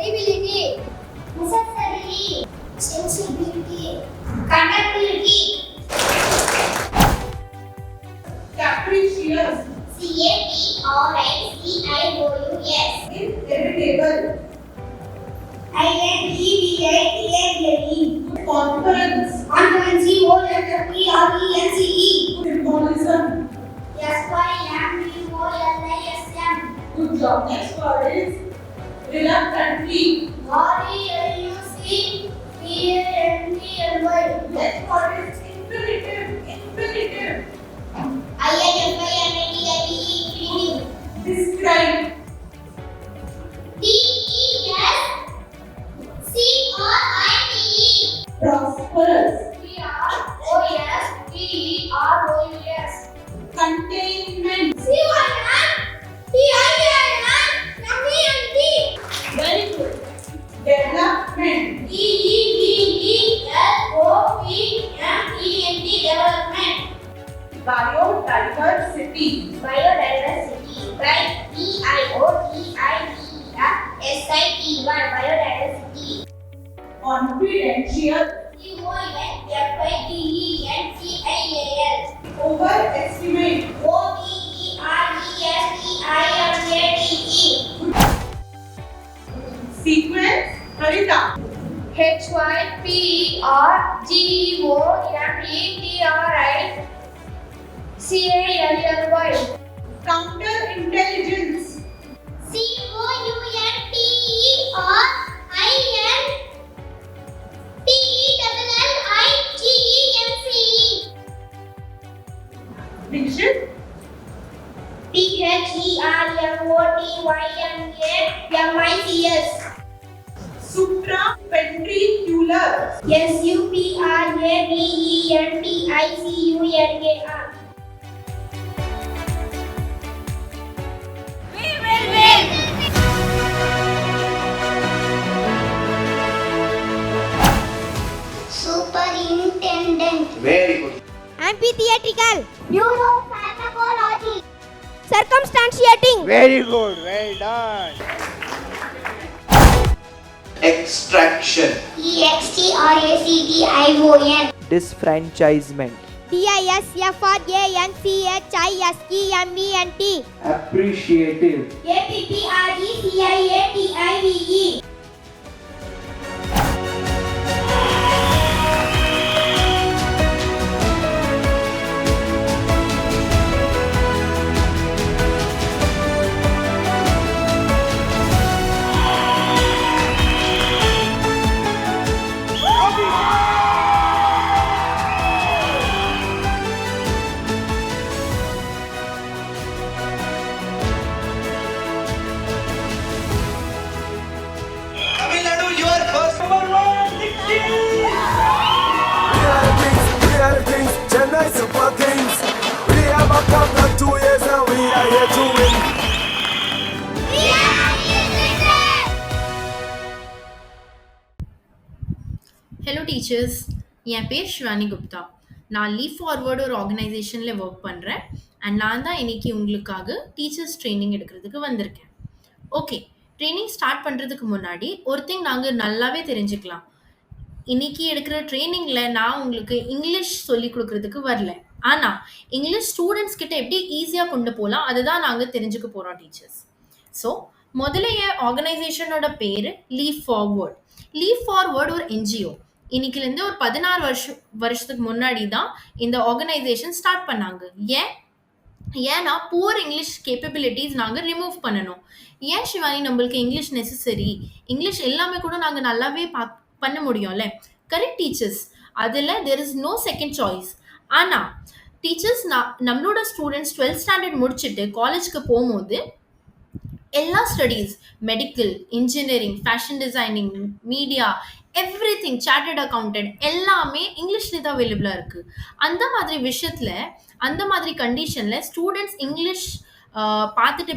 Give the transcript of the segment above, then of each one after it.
credibility, necessarily, sensibility, compatibility, capricious, capricious, inevitable, inevitable, conference, conference, symbolism. SYMBOLISM. Good job. Next word is reluctantly. RELUCTANTLY. Next word is infinitive. Infinitive. INFINITIVE. Describe. DESCRIPTE. Prosperous. PROSPEROUS. Containment. Very good. Development. Development. Biodiversity. Biodiversity. BIODIVERSITY. Biodiversity. Confidential. CONFIDENTIAL. Overestimate. OVERESTIMATE. Sequence. Harita. HYPRGOMETRICALLY. Counterintelligence. Diction. THERMOTYNAMICS. Supraventricular. SUPRAVENTICULAR. We will win. Superintendent. Very good. Amphitheatrical, Neuropharmacology. circumstantiating, Very good. Well done. Extraction. EXTRACTION. Disfranchisement, DISFRANCHISEMENT, Appreciative. APPRECIATIVE. Tamil Nadu, your first number one. Real Kings, Chennai Super Kings. We have a cup for 2 years and we are here to win. Hello teachers, என் பேர் ஷிவானி குப்தா. நான் leaf forward ஒரு ஆர்கனைசேஷனில் work பண்ணுறேன். And நான் தான் இன்னைக்கு உங்களுக்காக teachers training எடுக்கிறதுக்கு வந்திருக்கேன். ஓகே, ட்ரைனிங் ஸ்டார்ட் பண்ணுறதுக்கு முன்னாடி ஒரு திங் நாங்கள் நல்லாவே தெரிஞ்சுக்கலாம். இன்னைக்கு எடுக்கிற ட்ரைனிங்கில் நான் உங்களுக்கு இங்கிலீஷ் சொல்லி கொடுக்கறதுக்கு வரல. ஆனால் இங்கிலீஷ் ஸ்டூடெண்ட்ஸ் கிட்ட எப்படி ஈஸியாக கொண்டு போகலாம் அதுதான் நாங்கள் தெரிஞ்சுக்க போகிறோம் டீச்சர்ஸ். ஸோ முதல்ல என் ஆர்கனைசேஷனோட பேர் லீப் ஃபார்வர்ட். லீப் ஃபார்வர்ட் ஒரு என்ஜிஓ. இன்னைக்குலேருந்து ஒரு 16 வருஷத்துக்கு முன்னாடி தான் இந்த ஆர்கனைசேஷன் ஸ்டார்ட் பண்ணாங்க. ஏன்னா புவர் இங்கிலீஷ் கேப்பபிலிட்டிஸ் நாங்கள் ரிமூவ் பண்ணணும். ஏன் ஷிவானி, நம்மளுக்கு இங்கிலீஷ் நெசசரி, இங்கிலீஷ் எல்லாமே கூட நாங்கள் நல்லாவே பண்ண முடியும்ல. கரெக்ட் டீச்சர்ஸ், அதில் there is no second choice. ஆனால் டீச்சர்ஸ், நம்மளோட ஸ்டூடெண்ட்ஸ் 12th ஸ்டாண்டர்ட் முடிச்சுட்டு காலேஜ்க்கு போகும்போது எல்லா studies, medical, engineering, fashion designing, media, everything, chartered accountant எல்லாமே இங்கிலீஷ்லேயே தான் அவைலபிளாக இருக்குது. அந்த மாதிரி விஷயத்தில், அந்த மாதிரி கண்டிஷனில் ஸ்டூடெண்ட்ஸ் இங்கிலீஷ் பார்த்துட்டு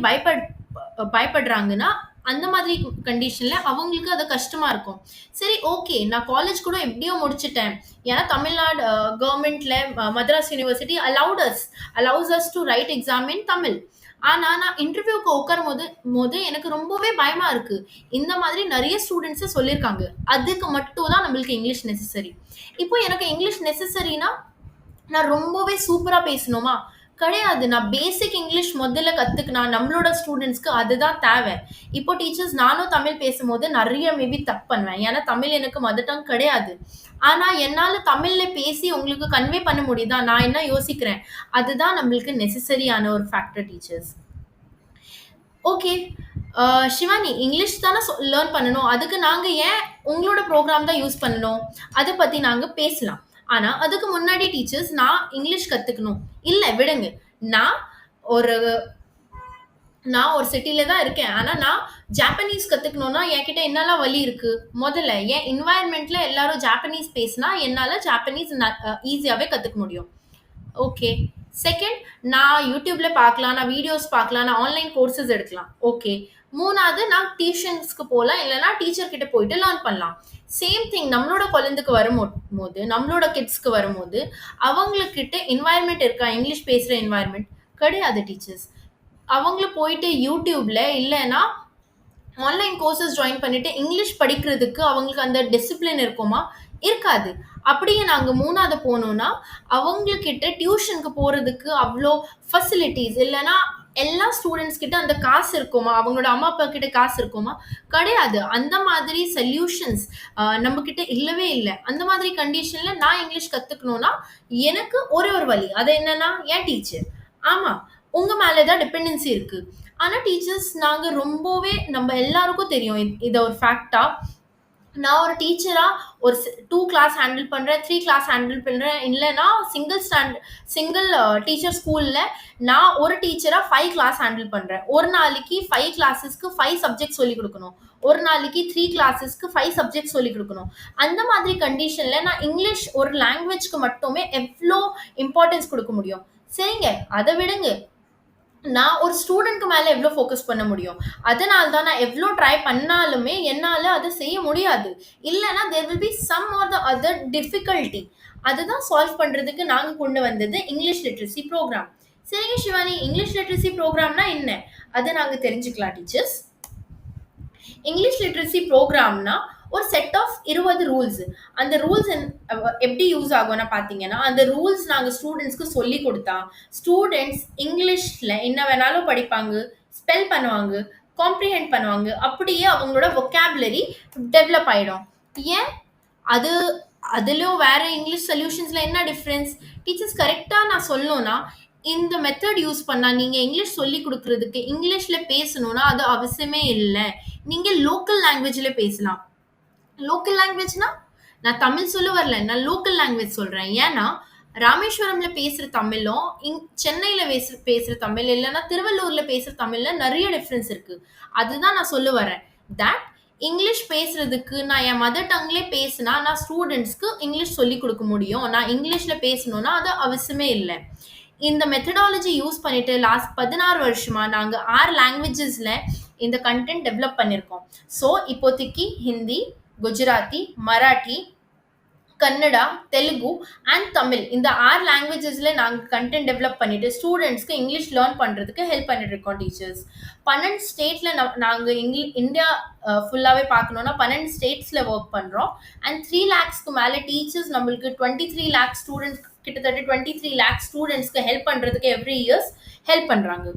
பயப்படுறாங்கன்னா அந்த மாதிரி கண்டிஷனில் அவங்களுக்கு அது கஷ்டமாக இருக்கும். சரி, ஓகே, நான் காலேஜ் கூட எப்படியோ முடிச்சிட்டேன். ஏன்னா தமிழ்நாடு கவர்மெண்ட்டில் Madras university allows us to write exam in Tamil. ஆனா நான் இன்டர்வியூக்கு உட்காரும்போது எனக்கு ரொம்பவே பயமா இருக்கு. இந்த மாதிரி நெறைய ஸ்டூடண்ட்ஸ் சொல்லியிருக்காங்க. அதுக்கு மட்டும் தான் நம்மளுக்கு இங்கிலீஷ் நெசசரி. இப்போ எனக்கு இங்கிலீஷ் நெசசரினா நான் ரொம்பவே சூப்பரா பேசணுமா? கிடையாது. நான் பேசிக் இங்கிலீஷ் முதல்ல கத்துக்கினா நம்மளோட ஸ்டூடண்ட்ஸ்க்கு அதுதான் தேவை. இப்போ டீச்சர்ஸ் நானும் தமிழ் பேசும்போது நெறைய மேபி தப்பு பண்ணுவேன். ஏன்னா தமிழ் எனக்கு மதர் டங் கிடையாது. ஆனா என்னால தமிழ்ல பேசி உங்களுக்கு கன்வே பண்ண முடியுதா? நான் என்ன யோசிக்கிறேன், அதுதான் நம்மளுக்கு நெசசரியான ஒரு factor teachers. Okay. Shivani English தானே லேர்ன் பண்ணணும். அதுக்கு நாங்க ஏன் உங்களோட ப்ரோகிராம் தான் யூஸ் பண்ணணும்? அத பத்தி நாங்க பேசலாம். ஆனா, அதுக்கு முன்னாடி டீச்சர்ஸ் நான் இங்கிலீஷ் கத்துக்கணும். இல்ல விடுங்க. நான் ஒரு நான் ஒரு சிட்டில தான் இருக்கேன். ஆனா நான் ஜாப்பனீஸ் கத்துக்கணும்னா என்கிட்ட என்னலாம் வழி இருக்கு? முதல்ல என் என்வைரன்மென்ட்ல எல்லாரும் ஜாப்பனீஸ் பேசினா என்னால ஜாப்பனீஸ் ஈஸியாவே கத்துக்க முடியும். ஓகே. செகண்ட் நான் YouTubeல பார்க்கலாம், நான் வீடியோஸ் பார்க்கலாம், நான் ஆன்லைன் கோர்சஸ் எடுக்கலாம். ஓகே. 3வது நான் டியூஷன்ஸ்க்கு போலாம், இல்லன்னா டீச்சர் கிட்ட போயிட்டு லேர்ன் பண்ணலாம். சேம் திங் நம்மளோட குழந்தைக்கு வரும்போது, நம்மளோட கிட்ஸ்க்கு வரும்போது, அவங்ககிட்ட என்வைரன்மென்ட் இருக்கா? இங்கிலீஷ் பேசுற என்வைரன்மென்ட் கிடையாது டீச்சர்ஸ். அவங்கள போயிட்டு YouTubeல இல்லன்னா ஆன்லைன் கோர்சஸ் ஜாயின் பண்ணிட்டு இங்கிலீஷ் படிக்கிறதுக்கு அவங்களுக்கு அந்த டிசிப்ளின் இருக்குமா? இருக்காது. அப்படியே நாங்க 3வது போனோம்னா, அவங்ககிட்ட டியூஷனுக்கு போறதுக்கு அவ்ளோ ஃபெசிலிட்டீஸ் இல்லன்னா எல்லா ஸ்டூடண்ட்ஸ் கிட்ட அந்த காசு இருக்குமா? அவங்களோட அம்மா, அப்பா கிட்ட காசு இருக்குமா? கிடையாது. அந்த மாதிரி சொல்யூஷன்ஸ் நம்மகிட்ட இல்லவே இல்ல. அந்த மாதிரி கண்டிஷன்ல நான் இங்கிலீஷ் கத்துக்கணும்னா, எனக்கு ஒரே ஒரு வழி. அது என்னன்னா, என் டீச்சர். ஆமா. உங்க மேல தான் டிபெண்டன்சி இருக்கு. ஆனா டீச்சர்ஸ் நாங்க ரொம்பவே நம்ம எல்லாருக்கும் தெரியும். இது ஒரு ஃபேக்ட்டா. நான் ஒரு டீச்சரா ஒரு 2 கிளாஸ் ஹேண்டில் பண்றேன், 3 கிளாஸ் ஹேண்டில் பண்றேன். இல்லன்னா சிங்கிள் டீச்சர் ஸ்கூல்ல நான் ஒரு டீச்சரா 5 கிளாஸ் ஹேண்டில் பண்றேன். ஒரு நாளைக்கு 5 கிளாஸஸ்க்கு 5 சப்ஜெக்ட் சொல்லிக் குடுக்கணும். ஒரு நாளைக்கு 3 கிளாஸஸ்க்கு 5 சப்ஜெக்ட் சொல்லிக் குடுக்கணும். அந்த மாதிரி கண்டிஷன்ல நான் இங்கிலீஷ் ஒரு லாங்குவேஜ்க்கு மட்டுமே எவ்ளோ இம்பார்ட்டன்ஸ் குடுக்க முடியும்? சரிங்க, அத விடுங்க. நான் ஒரு ஸ்டூடண்ட்க்கு மேல எவ்ளோ ஃபோக்கஸ் பண்ண முடியும்? அதனால தான் நான் எவ்ளோ ட்ரை பண்ணாலுமே என்னால அத செய்ய முடியாது. இல்லன்னா there will be some or the other difficulty. அதுதான் சால்வ் பண்றதுக்கு நாங்க கொண்டு வந்தது இங்கிலீஷ் லிட்ரசி ப்ரோகிராம். சரிங்க ஷிவானி, இங்கிலீஷ் லிட்ரசி ப்ரோகிராம்னா என்ன? அத நாங்க தெரிஞ்சுக்கலாம் டீச்சர்ஸ். இங்கிலீஷ் லிட்ரசி ப்ரோகிராம்னா ஒரு செட் ஆஃப் 20 ரூல்ஸ். அந்த ரூல்ஸ் எப்படி யூஸ் ஆகும்னா பார்த்தீங்கன்னா, அந்த ரூல்ஸ் நாங்க ஸ்டூடண்ட்ஸ்க்கு சொல்லிக் குடுத்தா, ஸ்டூடண்ட்ஸ் இங்கிலீஷ்ல என்ன வேணாலும் படிப்பாங்க, ஸ்பெல் பண்ணுவாங்க, காம்ப்ரிஹெண்ட் பண்ணுவாங்க. அப்படியே அவங்களோட வொக்காபுலரி டெவலப் ஆயிடும். ஏன்? அது அதிலும் வேற இங்கிலீஷ் சொல்யூஷன்ஸ்ல என்ன டிஃபரன்ஸ்? டீச்சர்ஸ் கரெக்ட்டா நான் சொல்லணும்னா, இந்த மெத்தட் யூஸ் பண்ணா நீங்க இங்கிலீஷ் சொல்லிக் குடுக்குறதுக்கு இங்கிலீஷ்ல பேசணும்னா அது அவசியமே இல்ல. நீங்க லோக்கல் லாங்குவேஜ்ல பேசலாம். லோக்கல் லாங்குவேஜ்னா நான் தமிழ் சொல்ல வரல. நான் லோக்கல் லாங்குவேஜ் சொல்றேன். ஏன்னா, ராமேஸ்வரம்ல பேசுற தமிழும், சென்னையில பேசுற தமிழ், இல்லன்னா திருவள்ளூர்ல பேசுற தமிழ்ல நெறைய டிஃபரன்ஸ் இருக்கு. அதுதான் நான் சொல்ல வரேன். தட் இங்கிலீஷ் பேசுறதுக்கு நான் என் மதர் டங்லயே பேசினா, நான் ஸ்டூடண்ட்ஸ்க்கு இங்கிலீஷ் சொல்லிக் குடுக்க முடியும். நான் இங்கிலீஷ்ல பேசணும்னா அது அவசியமே இல்ல. இந்த மெத்தடாலஜி யூஸ் பண்ணிட்டு லாஸ்ட் 16 வருஷமா நாங்க 6 லாங்குவேஜஸ்ல இந்த கன்டென்ட் டெவலப் பண்ணியிருக்கோம். ஸோ இப்போதைக்கு ஹிந்தி, குஜராத்தி, மராட்டி, கன்னடா, தெலுங்கு அண்ட் தமிழ் இந்த 6 லாங்குவேஜஸ்ல நாங்க கன்டென்ட் டெவலப் பண்ணிட்டு ஸ்டூடண்ட்ஸ்க்கு இங்கிலீஷ் லேர்ன் பண்றதுக்கு ஹெல்ப் பண்ணிட்டு இருக்கோம் டீச்சர்ஸ். 12 ஸ்டேட்ல நாங்க இந்தியா ஃபுல்லாவே பார்க்கணும்னா 12 ஸ்டேட்ஸ்ல ஒர்க் பண்றோம். அண்ட் 3 lakhsக்கு மேல டீச்சர்ஸ் நம்மளுக்கு 23 lakh ஸ்டூடெண்ட்ஸ் கிட்டத்தட்ட 23 lakh ஸ்டூடெண்ட்ஸ்க்கு ஹெல்ப் பண்றதுக்கு எவ்ரி இயர்ஸ் ஹெல்ப் பண்றாங்க.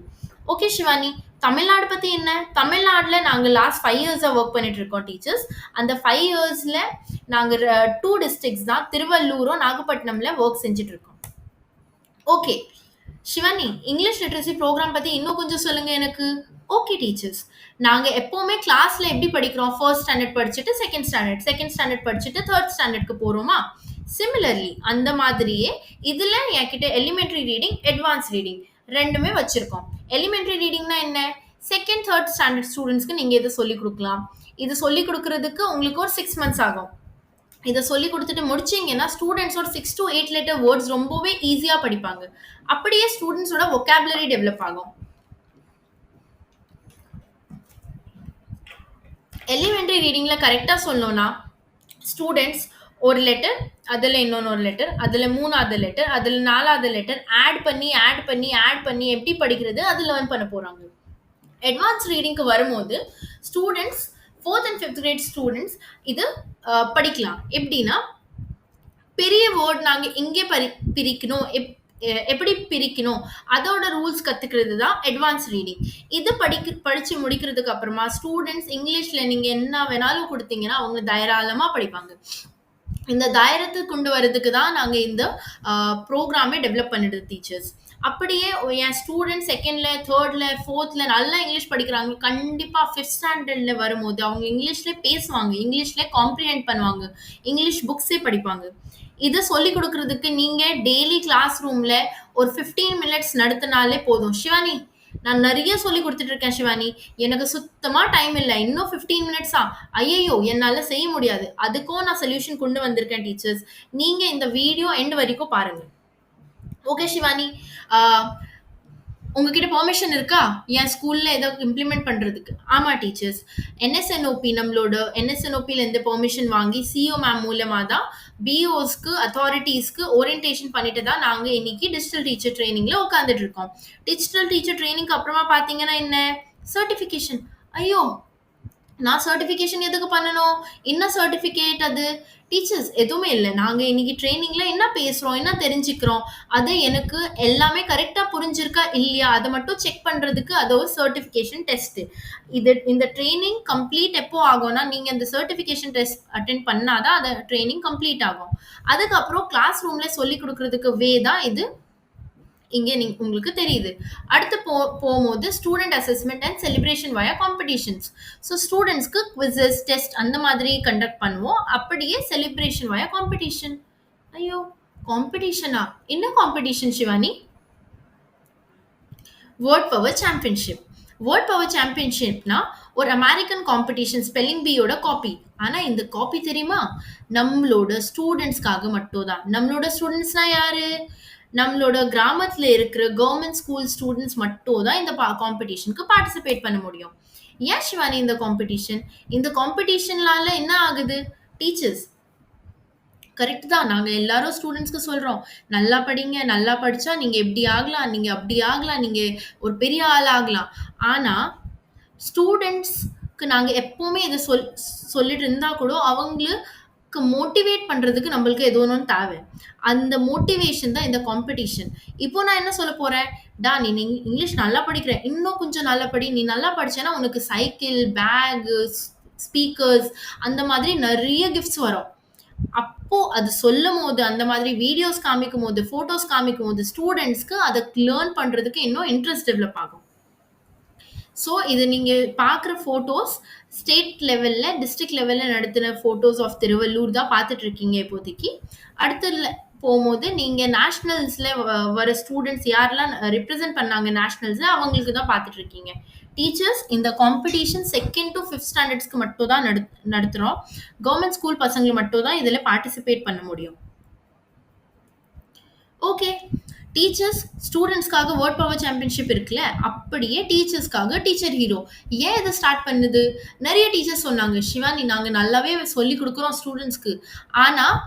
ஓகே ஷிவானி, தமிழ்நாடு பத்தி என்ன? தமிழ்நாடுல நாங்க லாஸ்ட் 5 இயர்ஸா ஒர்க் பண்ணிட்டு இருக்கோம் டீச்சர்ஸ். அந்த 5 இயர்ஸ்ல நாங்க 2 டிஸ்ட்ரிக்ட்ஸ் தான் திருவள்ளூரும் நாகப்பட்டினம்ல ஒர்க் செஞ்சுட்டு இருக்கோம். Okay Shivani, English literacy program பத்தி இன்னும் கொஞ்சம் சொல்லுங்க எனக்கு. ஓகே டீச்சர்ஸ், நாங்க எப்பவுமே கிளாஸ்ல எப்படி படிக்கிறோம்? ஃபர்ஸ்ட் ஸ்டாண்டர்ட் படிச்சுட்டு செகண்ட் ஸ்டாண்டர்ட் படிச்சுட்டு தேர்ட் ஸ்டாண்டர்ட்க்கு போறோமா? சிமிலர்லி அந்த மாதிரியே இதுல என்கிட்ட எலிமெண்டரி ரீடிங், அட்வான்ஸ் ரீடிங் ரெண்டுமே வச்சிருக்கோம். எலிமெண்டரி ரீடிங்னா என்ன? செகண்ட் தேர்ட் ஸ்டாண்டர்ட் ஸ்டூடெண்ட்ஸ்க்கு நீங்க இதை சொல்லிக் கொடுக்கலாம். இது சொல்லிக் கொடுக்கறதுக்கு உங்களுக்கு ஒரு 6 months ஆகும். இதை சொல்லிக் கொடுத்துட்டு முடிச்சீங்கன்னா ஸ்டூடெண்ட்ஸோட 6 to 8 letter வேர்ட்ஸ் ரொம்பவே ஈஸியா படிப்பாங்க. அப்படியே ஸ்டூடெண்ட்ஸோட வொக்காபுலரி டெவலப் ஆகும். எலிமெண்டரி ரீடிங்ல கரெக்டா சொல்லணும்னா ஸ்டூடெண்ட்ஸ் ஒரு லெட்டர், அதுல இன்னொன்னு ஒரு லெட்டர், அதுல 3வது லெட்டர், அதுல 4வது லெட்டர் ஆட் பண்ணி எப்படி படிக்கிறது அது லேர்ன் பண்ண போறாங்க. அட்வான்ஸ் ரீடிங்க்கு வரும்போது students 4th and 5th great students இது படிக்கலாம். எப்படின்னா பெரிய வேர்ட் நாங்க எங்கே பிரிக்கணும், எப்படி பிரிக்கணும், அதோட ரூல்ஸ் கத்துக்கிறது தான் அட்வான்ஸ் ரீடிங். இது படிச்சு முடிக்கிறதுக்கு அப்புறமா ஸ்டூடெண்ட்ஸ் இங்கிலீஷ்ல நீங்க என்ன வேணாலும் கொடுத்தீங்கன்னா அவங்க தாராளமா படிப்பாங்க. இந்த தைரியத்தை கொண்டு வரதுக்கு தான் நாங்க இந்த ப்ரோக்ராமே டெவலப் பண்ணிடுது டீச்சர்ஸ். அப்படியே என் ஸ்டூடெண்ட் 2nd, 3rd, 4th நல்லா இங்கிலீஷ் படிக்கிறாங்க. கண்டிப்பா 5th ஸ்டாண்டர்ட்ல வரும்போது அவங்க இங்கிலீஷ்ல பேசுவாங்க, இங்கிலீஷ்ல காம்ப்ரிஹெண்ட் பண்ணுவாங்க, இங்கிலீஷ் புக்ஸே படிப்பாங்க. இதை சொல்லி கொடுக்கறதுக்கு நீங்க டெய்லி கிளாஸ் ரூம்ல ஒரு 15 மினிட்ஸ் நடத்தினாலே போதும். சிவானி, நான் நிறைய சொல்லி கொடுத்துட்டு இருக்கேன் சிவானி, எனக்கு சுத்தமா டைம் இல்லை, இன்னும் 15 மினிட்ஸா, ஐயோ என்னால செய்ய முடியாது. அதுக்கும் நான் சொல்யூஷன் கொண்டு வந்திருக்கேன் டீச்சர்ஸ். நீங்க இந்த வீடியோ எண்ட் வரைக்கும் பாருங்க. ஓகே சிவானி, உங்ககிட்ட பெர்மிஷன் இருக்கா என் ஸ்கூல்ல ஏதோ இம்ப்ளிமெண்ட் பண்றதுக்கு? ஆமா டீச்சர்ஸ், என்எஸ்என்ஓபி நம்மளோட என்எஸ்என்ஓபில இருந்து பெர்மிஷன் வாங்கி சிஓ மேம் மூலமா தான் பிஓஸ்க்கு அத்தாரிட்டிஸ்க்கு ஓரியன்டேஷன் பண்ணிட்டு தான் நாங்க இன்னைக்கு டிஜிட்டல் டீச்சர் ட்ரைனிங்ல உட்காந்துட்டு இருக்கோம். டிஜிட்டல் டீச்சர் ட்ரைனிங்க்கு அப்புறமா பாத்தீங்கன்னா என்ன, சர்டிபிகேஷன். ஐயோ, நான் சர்டிஃபிகேஷன் எதுக்கு பண்ணணும்? என்ன சர்டிஃபிகேட் அது? டீச்சர்ஸ் எதுவுமே இல்லை. நாங்கள் இன்னைக்கு ட்ரைனிங்ல என்ன பேசுகிறோம், என்ன தெரிஞ்சுக்கிறோம், அது எனக்கு எல்லாமே கரெக்டாக புரிஞ்சிருக்கா இல்லையா அதை மட்டும் செக் பண்ணுறதுக்கு அது ஒரு சர்டிஃபிகேஷன் டெஸ்ட்டு. இந்த ட்ரைனிங் கம்ப்ளீட் எப்போ ஆகும்னா, நீங்கள் இந்த சர்டிஃபிகேஷன் டெஸ்ட் அட்டென்ட் பண்ணாதான் அந்த ட்ரைனிங் கம்ப்ளீட் ஆகும். அதுக்கப்புறம் கிளாஸ் ரூம்ல சொல்லி கொடுக்கறதுக்கு வே தான் இது. இங்கே உங்களுக்கு தெரியுது. அடுத்து போகும்போது student assessment and celebration via competitions. So ஸ்டூடெண்ட்ஸ்க்கு குவிசஸ், டெஸ்ட் அந்த மாதிரி கண்டக்ட் பண்ணுவோம். அப்படியே செலிப்ரேஷன் வயா காம்படிஷன். ஐயோ, காம்படிஷனா? என்ன competition Shivani? Word power championship. Word power சாம்பியன்ஷிப்னா ஒரு அமெரிக்கன் காம்படிஷன் ஸ்பெல்லிங் பீயோட காப்பி. ஆனா இந்த காப்பி தெரியுமா, நம்மளோட ஸ்டூடெண்ட்ஸ்க்காக மட்டும் தான். நம்மளோட ஸ்டூடெண்ட்ஸ்னா யாரு? நம்மளோட கிராமத்துல இருக்கிற கவர்மெண்ட் ஸ்கூல் ஸ்டூடெண்ட்ஸ் மட்டும் தான் இந்த காம்படிஷனுக்கு பார்ட்டிசிபேட் பண்ண முடியும். ஏன் சிவானி இந்த காம்படிஷன்? இந்த காம்படிஷன்லால என்ன ஆகுது டீச்சர்ஸ்? கரெக்ட் தான், நாங்க எல்லாரும் ஸ்டூடெண்ட்ஸ்க்கு சொல்றோம், நல்லா படிங்க, நல்லா படிச்சா நீங்க எப்படி ஆகலாம், நீங்க அப்படி ஆகலாம், நீங்க ஒரு பெரிய ஆள் ஆகலாம். ஆனா ஸ்டூடெண்ட்ஸ்க்கு நாங்க எப்பவுமே இதை சொல்லிட்டு இருந்தா கூட அவங்களுக்கு மோட்டிவேட் பண்றதுக்கு நம்மளுக்கு ஏதோ ஒன்று தேவை. அந்த மோட்டிவேஷன் தான் இந்த காம்படிஷன். இப்போ நான் என்ன சொல்ல போறேன், டா நீ இங்கிலீஷ் நல்லா படிக்கிற, இன்னும் கொஞ்சம் நல்லா படி, நீ நல்லா படிச்சேன்னா உனக்கு சைக்கிள், பேக், ஸ்பீக்கர்ஸ் அந்த மாதிரி நிறைய கிஃப்ட்ஸ் வரும். அப்போ அது சொல்லும் போது, அந்த மாதிரி வீடியோஸ் காமிக்கும் போது, போட்டோஸ் காமிக்கும் போது ஸ்டூடெண்ட்ஸ்க்கு அதை லேர்ன் பண்றதுக்கு இன்னும் இன்ட்ரெஸ்ட் டெவலப் ஆகும். ஸோ இது நீங்க பார்க்குற ஃபோட்டோஸ் ஸ்டேட் லெவல்ல, டிஸ்ட்ரிக்ட் லெவல்ல நடத்தின ஃபோட்டோஸ் ஆஃப் திருவள்ளூர் தான் பார்த்துட்டு இருக்கீங்க இப்போதைக்கு. அடுத்த போகும்போது நீங்க நேஷனல்ஸ்ல வர ஸ்டூடெண்ட்ஸ் யாரெல்லாம் ரெப்ரசென்ட் பண்ணாங்க நேஷனல்ஸ்ல, அவங்களுக்கு தான் பார்த்துட்டு இருக்கீங்க. டீச்சர்ஸ், இந்த காம்படிஷன் 2nd to 5th ஸ்டாண்டர்ட்ஸ்க்கு மட்டும் தான் நடத்துறோம். கவர்மெண்ட் ஸ்கூல் பசங்களை மட்டும் தான் இதுல பார்ட்டிசிபேட் பண்ண முடியும். ஓகே டீச்சர்ஸ், ஸ்டூடெண்ட்ஸ்க்காக வேர்ட் பவர் சாம்பியன்ஷிப் இருக்குல்ல, அப்படியே டீச்சர்ஸ்க்காக டீச்சர் ஹீரோ. ஏன் இதை ஸ்டார்ட் பண்ணுது? நிறைய டீச்சர்ஸ் சொன்னாங்க, சிவானி நாங்கள் நல்லாவே சொல்லி கொடுக்குறோம் ஸ்டூடெண்ட்ஸ்க்கு, ஆனால்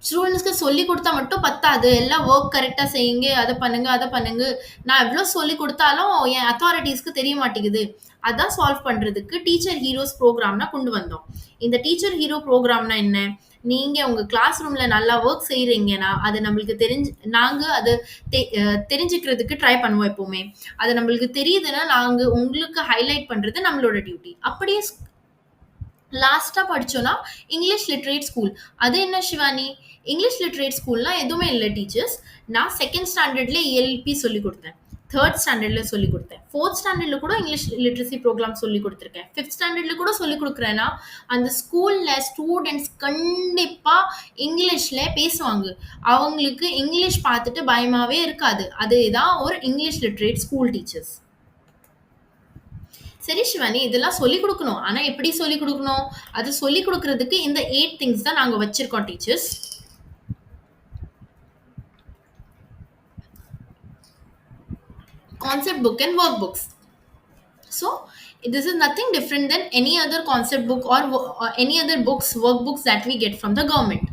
ஸ்டூடெண்ட்ஸ்க்கு சொல்லி கொடுத்தா மட்டும் பத்தாது, எல்லாம் ஒர்க் கரெக்டாக செய்யுங்க, அதை பண்ணுங்க. நான் எவ்வளோ சொல்லி கொடுத்தாலும் என் அத்தாரிட்டிஸ்க்கு தெரிய மாட்டேங்குது. அதான் சால்வ் பண்ணுறதுக்கு டீச்சர் ஹீரோஸ் ப்ரோக்ராம்னா கொண்டு வந்தோம். இந்த டீச்சர் ஹீரோ ப்ரோக்ராம்னா என்ன? நீங்க உங்க கிளாஸ் ரூம்ல நல்லா ஒர்க் செய்யறீங்கன்னா அது நம்மளுக்கு நாங்க அது தெரிஞ்சுக்கிறதுக்கு ட்ரை பண்ணுவோம் எப்பவுமே. அது நம்மளுக்கு தெரியுதுன்னா நாங்க உங்களுக்கு ஹைலைட் பண்றது நம்மளோட டியூட்டி. அப்படியே லாஸ்டா படிச்சோம்னா இங்கிலீஷ் லிட்ரேட் ஸ்கூல். அது என்ன சிவானி? இங்கிலீஷ் லிட்ரேட் ஸ்கூல்னா எதுவுமே இல்லை டீச்சர்ஸ். நான் 2nd ஸ்டாண்டர்ட்ல ELP சொல்லி கொடுத்தேன், 3rd ஸ்டாண்டர்ட்ல சொல்லி கொடுத்தேன், 4th ஸ்டாண்டர்ட்ல கூட இங்கிலீஷ் லிட்ரஸி ப்ரோக்ராம் சொல்லி கொடுத்துருக்கேன், 5th ஸ்டாண்டர்ட்ல கூட சொல்லி கொடுக்குறேன்னா அந்த ஸ்கூல்ல ஸ்டூடெண்ட்ஸ் கண்டிப்பா இங்கிலீஷ்ல பேசுவாங்க. அவங்களுக்கு இங்கிலீஷ் பார்த்துட்டு பயமாவே இருக்காது. அதுதான் ஒரு இங்கிலீஷ் லிட்ரேட் ஸ்கூல் டீச்சர்ஸ். சரி சிவானி, இதெல்லாம் சொல்லிக் கொடுக்கணும், ஆனா எப்படி சொல்லிக் கொடுக்கணும்? அது சொல்லிக் கொடுக்கறதுக்கு இந்த 8 திங்ஸ் தான் நாங்க வச்சிருக்கோம் teachers. Concept book and workbooks. So this is nothing different than any other concept book or any other books, workbooks that we get from the government.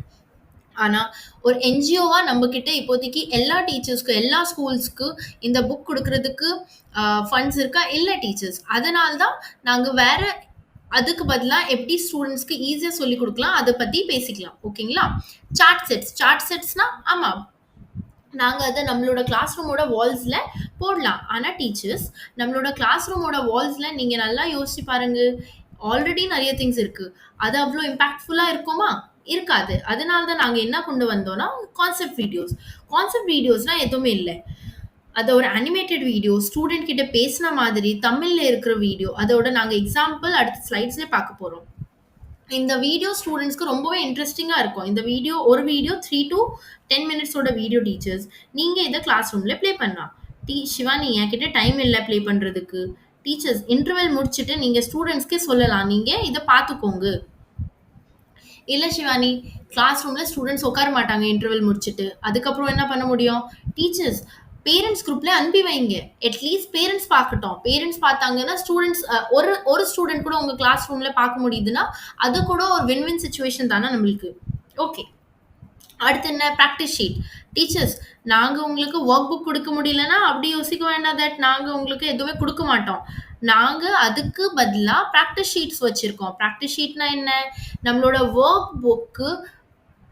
ஆனால் ஒரு என்ஜிஓவா நம்மக்கிட்ட இப்போதைக்கு எல்லா டீச்சர்ஸ்க்கு எல்லா ஸ்கூல்ஸ்க்கு இந்த புக் கொடுக்கறதுக்கு ஃபண்ட்ஸ் இருக்கா? இல்லை டீச்சர்ஸ். அதனால தான் நாங்கள் வேற அதுக்கு பதிலாக எப்படி ஸ்டூடெண்ட்ஸ்க்கு ஈஸியாக சொல்லிக் கொடுக்கலாம் அதை பற்றி பேசிக்கலாம். ஓகேங்களா? சார்ட் செட்ஸ்னா ஆமாம், நாங்கள் அதை நம்மளோட கிளாஸ் ரூமோட வால்ஸில் போடலாம். ஆனால் டீச்சர்ஸ், நம்மளோட கிளாஸ் ரூமோட வால்ஸில் நீங்கள் நல்லா யோசிச்சு பாருங்க, ஆல்ரெடி நிறைய திங்ஸ் இருக்குது. அது அவ்வளோ இம்பேக்ட்ஃபுல்லாக இருக்குமா? இருக்காது. அதனால தான் நாங்கள் என்ன கொண்டு வந்தோம்னா கான்செப்ட் வீடியோஸ்னால் எதுவுமே இல்லை. அது ஒரு அனிமேட்டட் வீடியோ, ஸ்டூடெண்ட் கிட்ட பேசின மாதிரி தமிழில் இருக்கிற வீடியோ. அதோட நாங்கள் எக்ஸாம்பிள் அடுத்த ஸ்லைட்ஸ்லேயே பார்க்க போகிறோம். இந்த வீடியோ ஸ்டூடெண்ட்ஸ்க்கு ரொம்பவே இன்ட்ரெஸ்டிங்காக இருக்கும். இந்த வீடியோ 3 to 10 மினிட்ஸோட வீடியோ டீச்சர்ஸ். நீங்கள் இதை கிளாஸ் ரூமில் ப்ளே பண்ணலாம். சிவானி, என்கிட்ட டைம் இல்லை ப்ளே பண்ணுறதுக்கு. டீச்சர்ஸ், இன்டர்வெல் முடிச்சுட்டு நீங்கள் ஸ்டூடெண்ட்ஸ்க்கே சொல்லலாம், நீங்கள் இதை பார்த்துக்கோங்க. இல்லை சிவானி, கிளாஸ் ரூமில் ஸ்டூடெண்ட்ஸ் உட்கார மாட்டாங்க இன்டர்வெல் முடிச்சுட்டு. அதுக்கப்புறம் என்ன பண்ண முடியும்? டீச்சர்ஸ், பேரண்ட்ஸ் குரூப்பில் அனுப்பி வைங்க. அட்லீஸ்ட் பேரண்ட்ஸ் பார்க்கட்டும். பேரண்ட்ஸ் பார்த்தாங்கன்னா ஸ்டூடெண்ட்ஸ் ஒரு ஸ்டூடெண்ட் கூட உங்கள் கிளாஸ் ரூமில் பார்க்க முடியுதுன்னா அது கூட ஒரு வின் சுச்சுவேஷன் தானே நம்மளுக்கு. ஓகே, அடுத்து என்ன? Practice sheet. டீச்சர்ஸ், நாங்கள் உங்களுக்கு ஒர்க் புக் கொடுக்க முடியலன்னா அப்படி யோசிக்க வேண்டாம், தட் நாங்கள் உங்களுக்கு எதுவுமே கொடுக்க மாட்டோம். நாங்கள் அதுக்கு பதிலாக ப்ராக்டிஸ் ஷீட்ஸ் வச்சுருக்கோம். ப்ராக்டிஸ் ஷீட்னா என்ன? நம்மளோட ஒர்க் புக்கு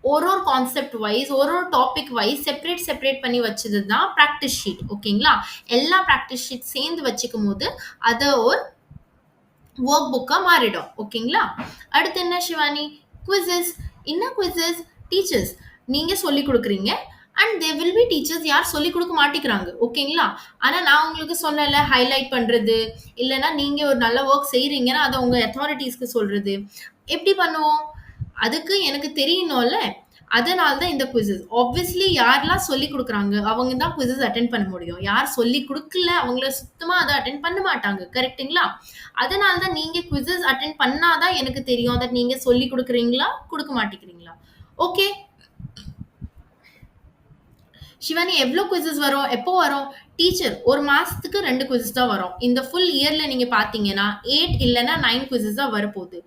ஒரு கான்செப்ட் வைஸ், ஒரு டாபிக் வைஸ் செப்பரேட் பண்ணி வச்சது தான் ப்ராக்டிஸ் ஷீட். ஓகேங்களா? எல்லா ப்ராக்டிஸ் ஷீட் சேர்ந்து வச்சுக்கும் போது அதை ஒரு ஒர்க் புக்காக மாறிடும். ஓகேங்களா? அடுத்து என்ன சிவானி? குவிசஸ். என்ன குவிசஸ்? டீச்சர்ஸ், நீங்கள் சொல்லிக் கொடுக்குறீங்க and they will be teachers யார் சொல்லிக் கொடுக்க மாட்டேங்கிறாங்க. ஓகேங்களா? ஆனால் நான் உங்களுக்கு சொன்னல, ஹைலைட் பண்ணுறது, இல்லைன்னா நீங்கள் ஒரு நல்ல ஒர்க் செய்கிறீங்கன்னா அதை உங்கள் அத்தாரிட்டிஸ்க்கு சொல்கிறது. எப்படி பண்ணுவோம்? அதுக்கு எனக்கு தெரியணும்ல. அதனால தான் இந்த குவிசஸ். ஆப்வியஸ்லி யாரெல்லாம் சொல்லிக் கொடுக்குறாங்க அவங்க தான் குவிசஸ் அட்டென்ட் பண்ண முடியும். யார் சொல்லிக் கொடுக்கல அவங்கள சுத்தமாக அதை அட்டென்ட் பண்ண மாட்டாங்க. கரெக்டுங்களா? அதனால தான் நீங்கள் குவிசஸ் அட்டென்ட் பண்ணாதான் எனக்கு தெரியும் அதை நீங்கள் சொல்லிக் கொடுக்குறீங்களா கொடுக்க மாட்டேங்கிறீங்களா. ஓகே சிவானி, எவ்வளோ குவிசஸ் வரும்? எப்போ வரும்? டீச்சர், ஒரு மாதத்துக்கு 2 குவிசஸ் தான் வரும். இந்த ஃபுல் இயரில் நீங்கள் பார்த்தீங்கன்னா 8 இல்லைன்னா 9 குவிசஸ் தான் வரப்போகுது.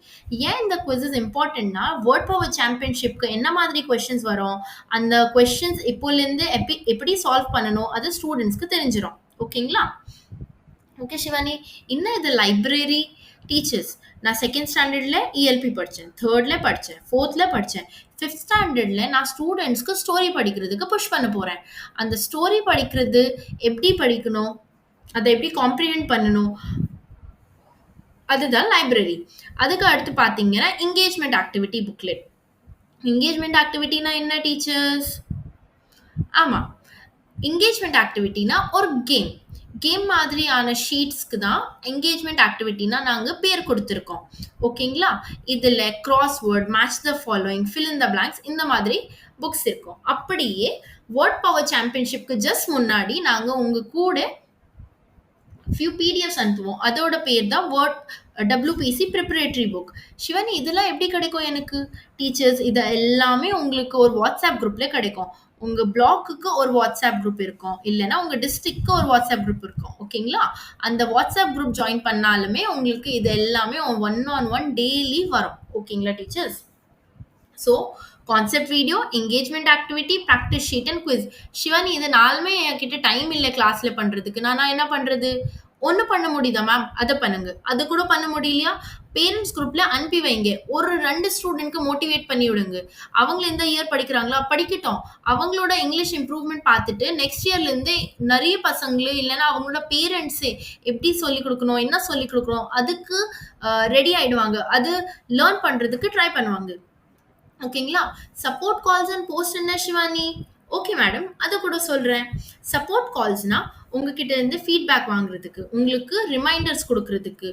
ஏன் இந்த குவிசஸ் இம்பார்ட்டன்ட்னா, வேர்ட் பவர் சாம்பியன்ஷிப்க்கு என்ன மாதிரி கொஸ்டின்ஸ் வரும், அந்த கொஸ்டின்ஸ் இப்போலேருந்து எப்படி சால்வ் பண்ணணும் அது ஸ்டூடெண்ட்ஸ்க்கு தெரிஞ்சிடும். ஓகேங்களா? ஓகே சிவானி, இன்னும் இது லைப்ரரி. டீச்சர்ஸ், நான் 2nd ஸ்டாண்டர்டில் ELP படித்தேன், 3rd படித்தேன், 4th படித்தேன், 5th ஸ்டாண்டர்டில் நான் ஸ்டூடெண்ட்ஸ்க்கு ஸ்டோரி படிக்கிறதுக்கு புஷ் பண்ண போகிறேன். அந்த ஸ்டோரி படிக்கிறது எப்படி படிக்கணும், அதை எப்படி காம்ப்ரிஹெண்ட் பண்ணணும், அதுதான் லைப்ரரி. அதுக்கு அடுத்து பார்த்தீங்கன்னா என்கேஜ்மெண்ட் ஆக்டிவிட்டி புக்லெட். என்கேஜ்மெண்ட் ஆக்டிவிட்டினா என்ன டீச்சர்ஸ்? ஆமாம், என்கேஜ்மெண்ட் ஆக்டிவிட்டினா ஒரு கேம் மாதிரியான ஷீட்ஸ்க்கு தான் என்கேஜ்மெண்ட் ஆக்டிவிட்டினா நாங்கள் பேர் கொடுத்துருக்கோம். ஓகேங்களா? இதில் crossword, match the following, fill in the blanks, இந்த மாதிரி புக்ஸ் இருக்கும். அப்படியே வேர்ட் பவர் சாம்பியன்ஷிப்க்கு ஜஸ்ட் முன்னாடி நாங்கள் உங்கள் கூட ஃபியூ பிடிஎஃப்ஸ் அனுப்புவோம். அதோட பேர் தான் வேர்ட் WPC ப்ரிப்பரேட்டரி புக். சிவனி, இதெல்லாம் எப்படி கிடைக்கும் எனக்கு? டீச்சர்ஸ், இது எல்லாமே உங்களுக்கு ஒரு வாட்ஸ்அப் குரூப்பில் கிடைக்கும். உங்கள் பிளாக்குக்கு ஒரு வாட்ஸ்அப் குரூப் இருக்கும், இல்லைன்னா உங்கள் டிஸ்ட்ரிக்ட்க்கு ஒரு வாட்ஸ்அப் குரூப் இருக்கும். ஓகேங்களா? அந்த வாட்ஸ்அப் குரூப் ஜாயின் பண்ணாலுமே உங்களுக்கு இது எல்லாமே 1-on-1 டெய்லி வரும். ஓகேங்களா teachers? So concept video, engagement activity, practice sheet and quiz. Shivani, இது நாலுமே என்கிட்ட டைம் இல்லை கிளாஸில் பண்ணுறதுக்கு. நான் என்ன பண்ணுறது? ஒன்று பண்ண முடியுதா மேம்? அதை பண்ணுங்க. அது கூட பண்ண முடியலையா, பேரண்ட்ஸ் குரூப்பில் அனுப்பி வைங்க. ஒரு 2 ஸ்டூடெண்ட்க்கு மோட்டிவேட் பண்ணி விடுங்க. அவங்க இந்த இயர் படிக்கிறாங்களா, படிக்கட்டும். அவங்களோட இங்கிலீஷ் இம்ப்ரூவ்மெண்ட் பார்த்துட்டு நெக்ஸ்ட் இயர்லேருந்தே நிறைய பசங்களே இல்லைன்னா அவங்களோட பேரண்ட்ஸே எப்படி சொல்லிக் கொடுக்கணும், என்ன சொல்லிக் கொடுக்கணும் அதுக்கு ரெடி ஆகிடுவாங்க. அது லேர்ன் பண்ணுறதுக்கு ட்ரை பண்ணுவாங்க. ஓகேங்களா? சப்போர்ட் கால்ஸ் அண்ட் போஸ்ட் என்ன சிவானி? ஓகே மேடம், அதை கூட சொல்கிறேன். சப்போர்ட் கால்ஸ்னா உங்ககிட்ட இருந்து ஃபீட்பேக் வாங்குறதுக்கு, உங்களுக்கு ரிமைண்டர்ஸ் கொடுக்கறதுக்கு,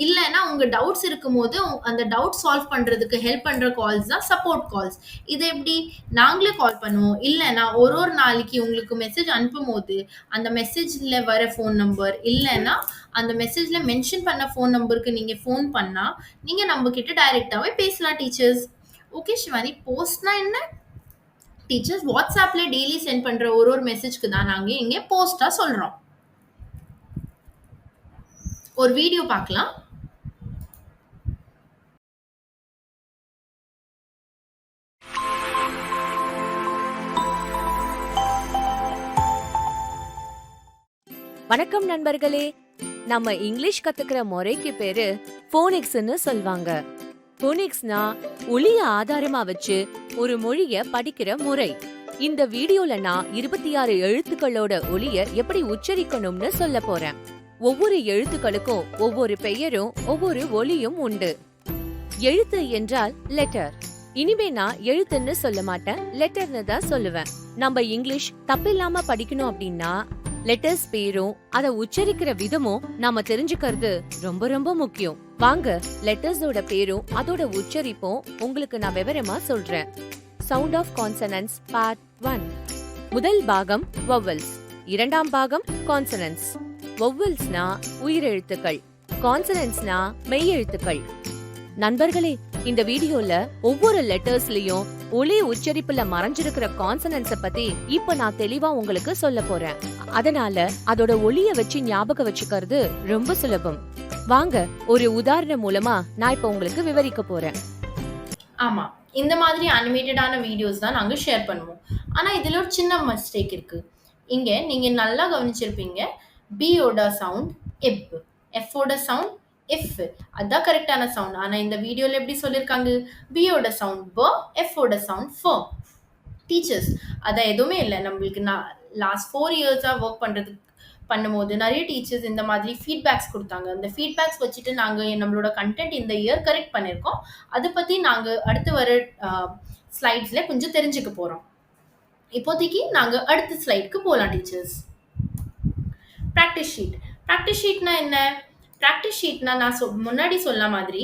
இல்லைன்னா உங்கள் டவுட்ஸ் இருக்கும் போது அந்த டவுட் சால்வ் பண்ணுறதுக்கு ஹெல்ப் பண்ணுற கால்ஸ் தான் சப்போர்ட் கால்ஸ். இது எப்படி? நாங்களே கால் பண்ணுவோம், இல்லைன்னா ஒரு நாளைக்கு உங்களுக்கு மெசேஜ் அனுப்பும் போது அந்த மெசேஜில் வர ஃபோன் நம்பர், இல்லைன்னா அந்த மெசேஜில் மென்ஷன் பண்ண ஃபோன் நம்பருக்கு நீங்கள் ஃபோன் பண்ணால் நீங்கள் நம்மக்கிட்ட டைரெக்டாகவே பேசலாம் டீச்சர்ஸ். ஓகே சிவானி, போஸ்ட்னா என்ன? டீச்சர்ஸ், வாட்ஸ்அப்ல டெய்லி சென்ட் பண்ற ஒரு மெசேஜ்க்கு தான் நாங்க இங்க போஸ்டா சொல்றோம். ஒரு வீடியோ பார்க்கலாம். வணக்கம் நண்பர்களே. நம்ம இங்கிலீஷ் கத்துக்கிற முறைக்கு பேரு போனிக்ஸ்னு சொல்வாங்க. போனிக்ஸ்னா ஒலிய ஆதாரமா வச்சு ஒரு மொழிய படிக்கிற முறை. இந்த வீடியோல நான் 26 எழுத்துக்களோட ஒலிய எப்படி உச்சரிக்கணும்னு சொல்ல போறேன். ஒவ்வொரு எழுத்துக்களுக்கும் ஒவ்வொரு பெயரும் ஒவ்வொரு ஒலியும் உண்டு. எழுத்து என்றால் லெட்டர். இனிமே நான் எழுத்துன்னு சொல்ல மாட்டேன், லெட்டர்னு தான் சொல்லுவேன். நம்ம இங்கிலீஷ் தப்பில்லாம படிக்கணும் அப்படின்னா லெட்டர்ஸ் பேரும் அதை உச்சரிக்கிற விதமும் நாம தெரிஞ்சுக்கிறது ரொம்ப ரொம்ப முக்கியம். வாங்க லெட்டர்ஸோட பேரும் அதோட உச்சரிப்பும் உங்களுக்கு நான் விவரமா சொல்றேன். Sound of consonants part 1. முதல் பாகம் வவல்ஸ், இரண்டாம் பாகம் கான்சனன்ட்ஸ். வவல்ஸ்னா உயிரெழுத்துக்கள், கான்சனன்ட்ஸ்னா மெய்யெழுத்துக்கள். நண்பர்களே, இந்த வீடியோல ஒவ்வொரு லெட்டர்ஸ்லயும் ஒலி உச்சரிப்புல மறைஞ்சிருக்கிற கான்சனன்ட்ஸ பத்தி இப்ப நான் தெளிவா உங்களுக்கு சொல்ல போறேன். அதனால அதோட ஒலிய வச்சு ஞாபகம் வச்சுக்கிறது ரொம்ப சுலபம். வாங்க ஒரு உதாரணம் மூலமா நான் இப்ப உங்களுக்கு விவரிக்க போறேன். ஆமா, இந்த மாதிரி அனிமேட்டடான வீடியோஸ் தான் நாங்க ஷேர் பண்ணுவோம். ஆனா இதுல ஒரு சின்ன மிஸ்டேக் இருக்கு. இங்க நீங்க நல்லா கவனிச்சிருப்பீங்க. பியோட சவுண்ட் இப், எஃபோட சவுண்ட் இஃப். அதான் கரெக்டான சவுண்ட். ஆனா இந்த வீடியோல எப்படி சொல்லிருக்காங்க? பியோட சவுண்ட் ப, எஃபோட சவுண்ட் ஃப. டீச்சர்ஸ் அதான் எதுவுமே இல்லை. நம்மளுக்கு நான் லாஸ்ட் 4 இயர்ஸா ஒர்க் பண்ணும்போது நிறைய டீச்சர்ஸ் இந்த மாதிரி ஃபீட்பேக்ஸ் கொடுத்தாங்க. அந்த ஃபீட்பேக்ஸ் வச்சுட்டு நாங்கள் நம்மளோட கண்டென்ட் இந்த இயர் கரெக்ட் பண்ணியிருக்கோம். அதை பற்றி நாங்கள் அடுத்து வர ஸ்லைட்ஸில் கொஞ்சம் தெரிஞ்சுக்க போகிறோம். இப்போதைக்கு நாங்கள் அடுத்த ஸ்லைடுக்கு போகலாம் டீச்சர்ஸ். Practice sheet. ப்ராக்டிஸ் ஷீட்னா என்ன? ப்ராக்டிஸ் ஷீட்னா நான் முன்னாடி சொன்ன மாதிரி